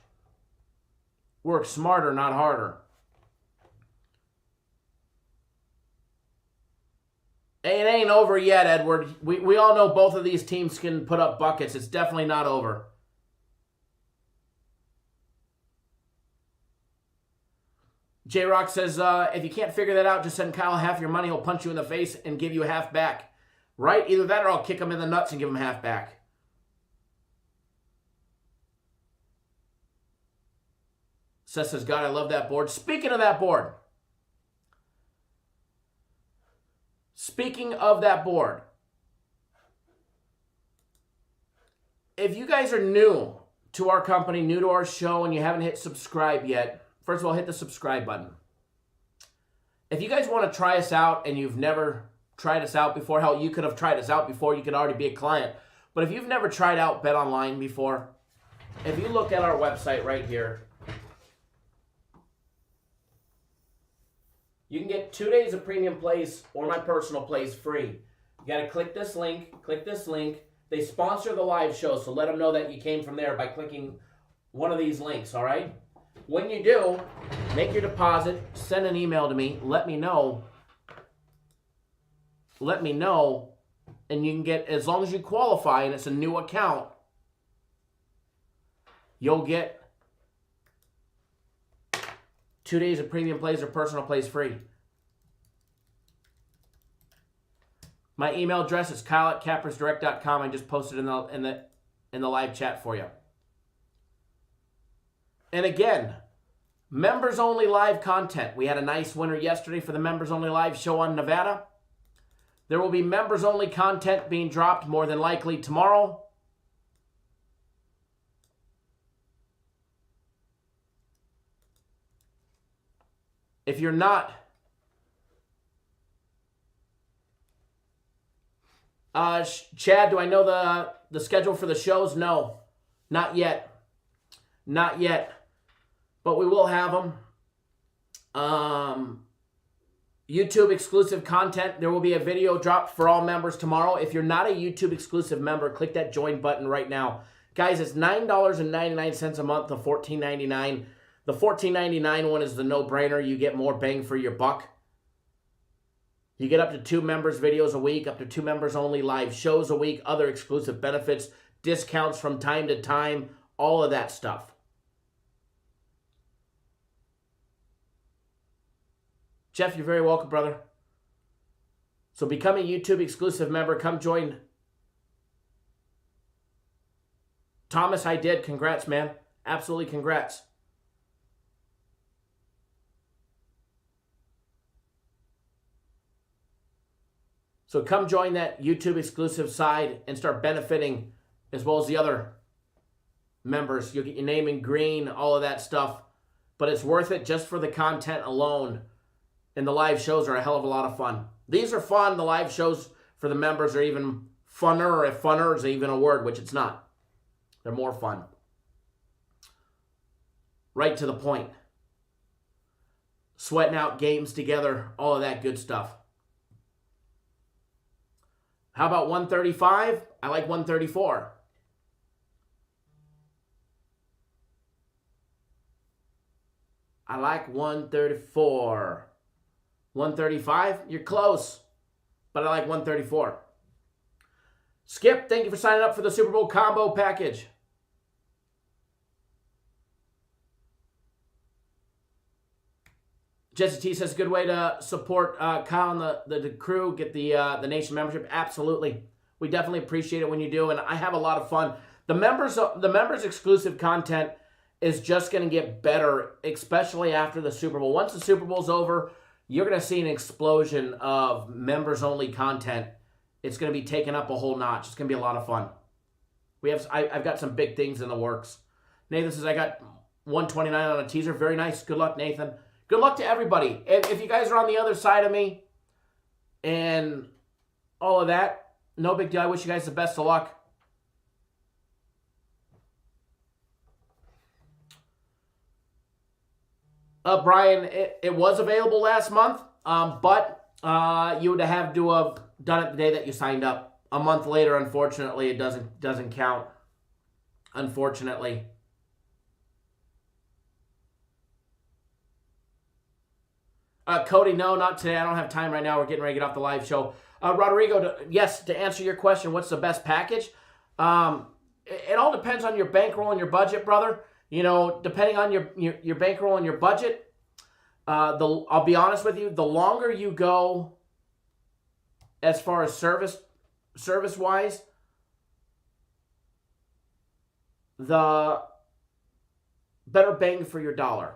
Work smarter, not harder. It ain't over yet, Edward. We all know both of these teams can put up buckets. It's definitely not over. J-Rock says, if you can't figure that out, just send Kyle half your money. He'll punch you in the face and give you half back. Right? Either that or I'll kick him in the nuts and give him half back. Seth says, God, I love that board. Speaking of that board. If you guys are new to our company, new to our show, and you haven't hit subscribe yet, first of all, hit the subscribe button. If you guys want to try us out and you've never tried us out before, hell, you could have tried us out before. You could already be a client. But if you've never tried out Bet Online before, if you look at our website right here, you can get 2 days of premium plays or my personal plays free. You got to click this link. They sponsor the live show, so let them know that you came from there by clicking one of these links, all right? When you do, make your deposit, send an email to me, let me know, and you can get, as long as you qualify and it's a new account, you'll get 2 days of premium plays or personal plays free. My email address is kyle@cappersdirect.com. I just posted in the live chat for you. And again, members only live content. We had a nice winner yesterday for the members only live show on Nevada. There will be members only content being dropped more than likely tomorrow. If you're not, Chad, do I know the schedule for the shows? No, not yet. But we will have them. YouTube exclusive content. There will be a video dropped for all members tomorrow. If you're not a YouTube exclusive member, click that join button right now. Guys, it's $9.99 a month to $14.99. The $14.99 one is the no-brainer. You get more bang for your buck. You get up to 2 members videos a week, up to 2 members only live shows a week, other exclusive benefits, discounts from time to time, all of that stuff. Jeff, you're very welcome, brother. So become a YouTube exclusive member. Come join. Thomas, I did. Congrats, man. Absolutely congrats. So come join that YouTube exclusive side and start benefiting as well as the other members. You'll get your name in green, all of that stuff. But it's worth it just for the content alone. And the live shows are a hell of a lot of fun. These are fun. The live shows for the members are even funner, if funner is even a word, which it's not. They're more fun. Right to the point. Sweating out games together, all of that good stuff. How about 135? I like 134. I like 134. 135? You're close, but I like 134. Skip, thank you for signing up for the Super Bowl combo package. Jesse T says, good way to support Kyle and the crew, get the Nation membership. Absolutely. We definitely appreciate it when you do, and I have a lot of fun. The members exclusive content is just going to get better, especially after the Super Bowl. Once the Super Bowl's over, you're going to see an explosion of members-only content. It's going to be taken up a whole notch. It's going to be a lot of fun. I've got some big things in the works. Nathan says, I got 129 on a teaser. Very nice. Good luck, Nathan. Good luck to everybody. If you guys are on the other side of me and all of that, no big deal. I wish you guys the best of luck. Brian, it was available last month, but you would have to have done it the day that you signed up. A month later, unfortunately, it doesn't count. Unfortunately. Cody, no, not today. I don't have time right now. We're getting ready to get off the live show. Rodrigo, yes, to answer your question, what's the best package? It all depends on your bankroll and your budget, brother. You know, depending on your bankroll and your budget, I'll be honest with you, the longer you go as far as service-wise, the better bang for your dollar.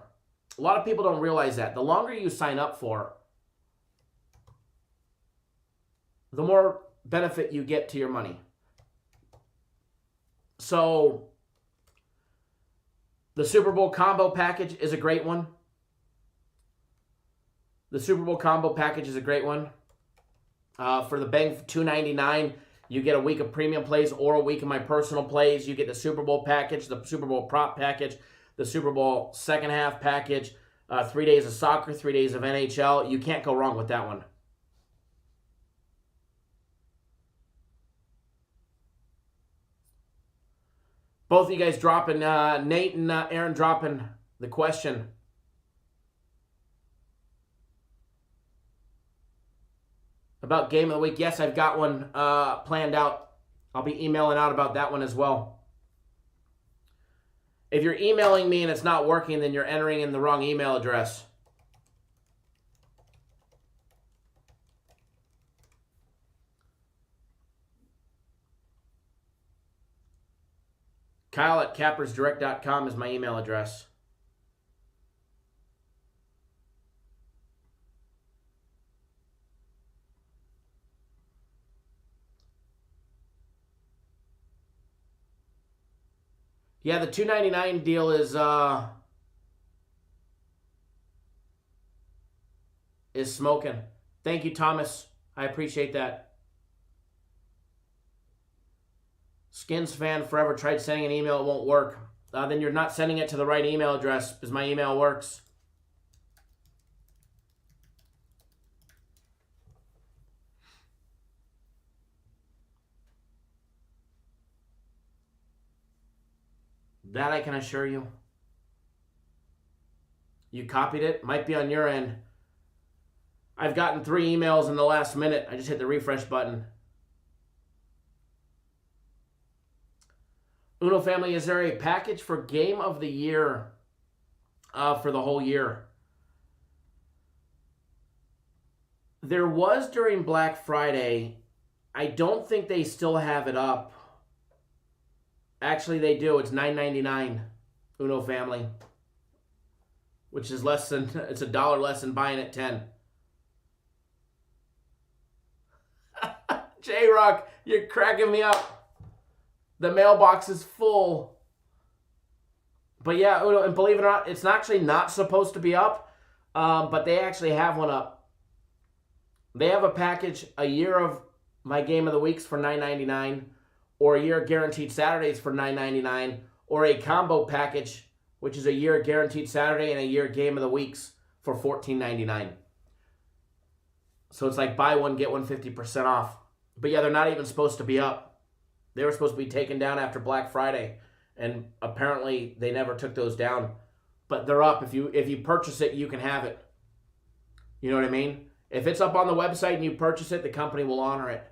A lot of people don't realize that. The longer you sign up for, the more benefit you get to your money. So, the Super Bowl combo package is a great one. The Super Bowl combo package is a great one. For the bang for $2.99, you get a week of premium plays or a week of my personal plays. You get the Super Bowl package, the Super Bowl prop package, the Super Bowl second half package, 3 days of soccer, 3 days of NHL. You can't go wrong with that one. Both of you guys dropping, Nate and Aaron dropping the question. About game of the week. Yes, I've got one planned out. I'll be emailing out about that one as well. If you're emailing me and it's not working, then you're entering in the wrong email address. Kyle@cappersdirect.com is my email address. Yeah, the $2.99 deal is smoking. Thank you, Thomas. I appreciate that. Skins fan forever tried sending an email, it won't work. Then you're not sending it to the right email address because my email works. That I can assure you. You copied it. Might be on your end. I've gotten 3 emails in the last minute. I just hit the refresh button. Uno family, is there a package for game of the year for the whole year? There was during Black Friday. I don't think they still have it up. Actually, they do. It's $9.99, Uno family, which is less than, it's $1 less than buying at 10. J-Rock, you're cracking me up. The mailbox is full. But yeah, Uno, and believe it or not, it's actually not supposed to be up, but they actually have one up. They have a package, a year of my game of the weeks for $9.99, or a year guaranteed Saturdays for $9.99, or a combo package, which is a year guaranteed Saturday and a year game of the weeks for $14.99. So it's like buy one, get one 50% off. But yeah, they're not even supposed to be up. They were supposed to be taken down after Black Friday, and apparently they never took those down. But they're up. If you purchase it, you can have it. You know what I mean? If it's up on the website and you purchase it, the company will honor it.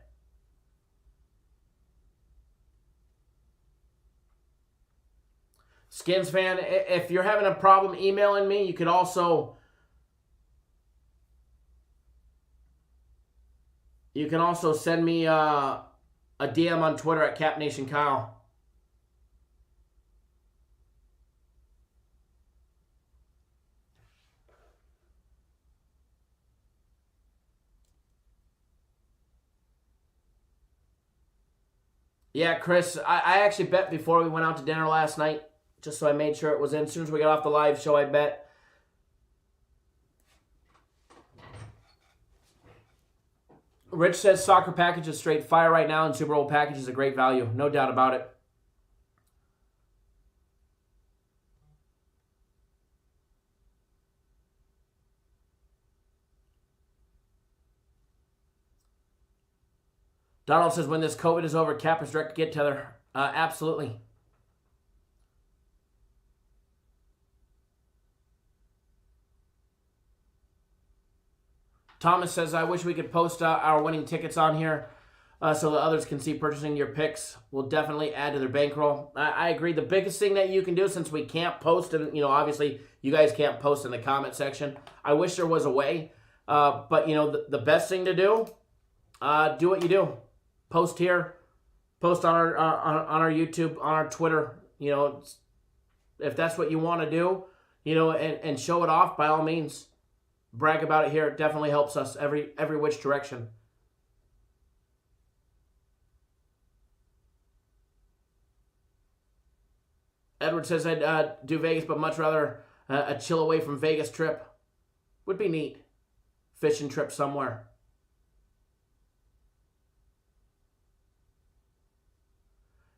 Skins fan, if you're having a problem emailing me, you could also send me a DM on Twitter at CapNationKyle. Yeah, Chris, I actually bet before we went out to dinner last night, just so I made sure it was in. As soon as we got off the live show, I bet. Rich says soccer package is straight fire right now, and Super Bowl package is a great value. No doubt about it. Donald says, when this COVID is over, Cap is direct get tether. Absolutely. Thomas says, I wish we could post our winning tickets on here so that others can see purchasing your picks. Will definitely add to their bankroll. I agree. The biggest thing that you can do, since we can't post, and obviously you guys can't post in the comment section, I wish there was a way. But the best thing to do, do what you do. Post here, post on our YouTube, on our Twitter. If that's what you want to do, and show it off, by all means. Brag about it here. It definitely helps us every which direction. Edward says, I'd do Vegas, but much rather a chill away from Vegas trip. Would be neat. Fishing trip somewhere.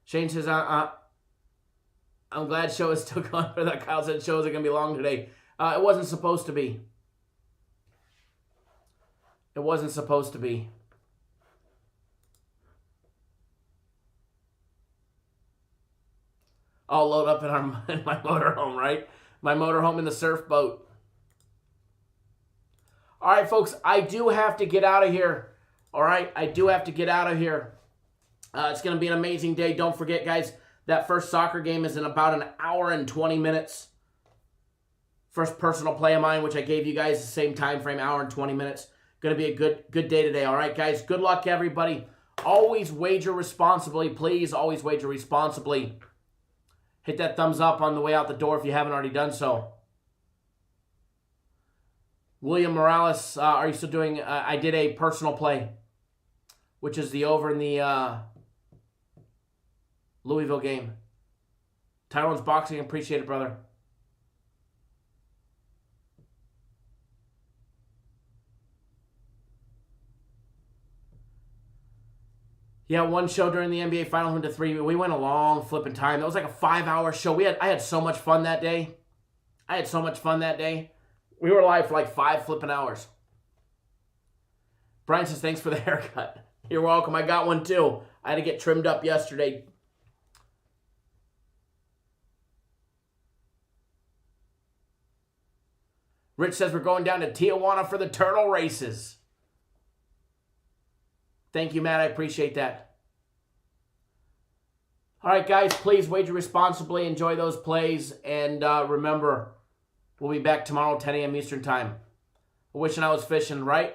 Shane says, I'm glad show is still going for that. Kyle said shows are going to be long today. It wasn't supposed to be. It wasn't supposed to be. I'll load up in my motorhome, right? My motorhome in the surf boat. All right, folks, I do have to get out of here. All right, I do have to get out of here. It's going to be an amazing day. Don't forget, guys, that first soccer game is in about an hour and 20 minutes. First personal play of mine, which I gave you guys the same time frame, hour and 20 minutes. Going to be a good day today. All right, guys, good luck, everybody. Always wager responsibly. Please, always wager responsibly. Hit that thumbs up on the way out the door if you haven't already done so. William Morales, are you still doing... I did a personal play, which is the over in the Louisville game. Tyrone's boxing. Appreciate it, brother. Yeah, one show during the NBA Finals went to 3. We went a long flipping time. It was like a 5-hour show. I had so much fun that day. We were live for like 5 flipping hours. Brian says, thanks for the haircut. You're welcome. I got one too. I had to get trimmed up yesterday. Rich says we're going down to Tijuana for the turtle races. Thank you, Matt. I appreciate that. All right, guys, please wager responsibly. Enjoy those plays. And remember, we'll be back tomorrow, 10 a.m. Eastern Time. Wishing I was fishing, right?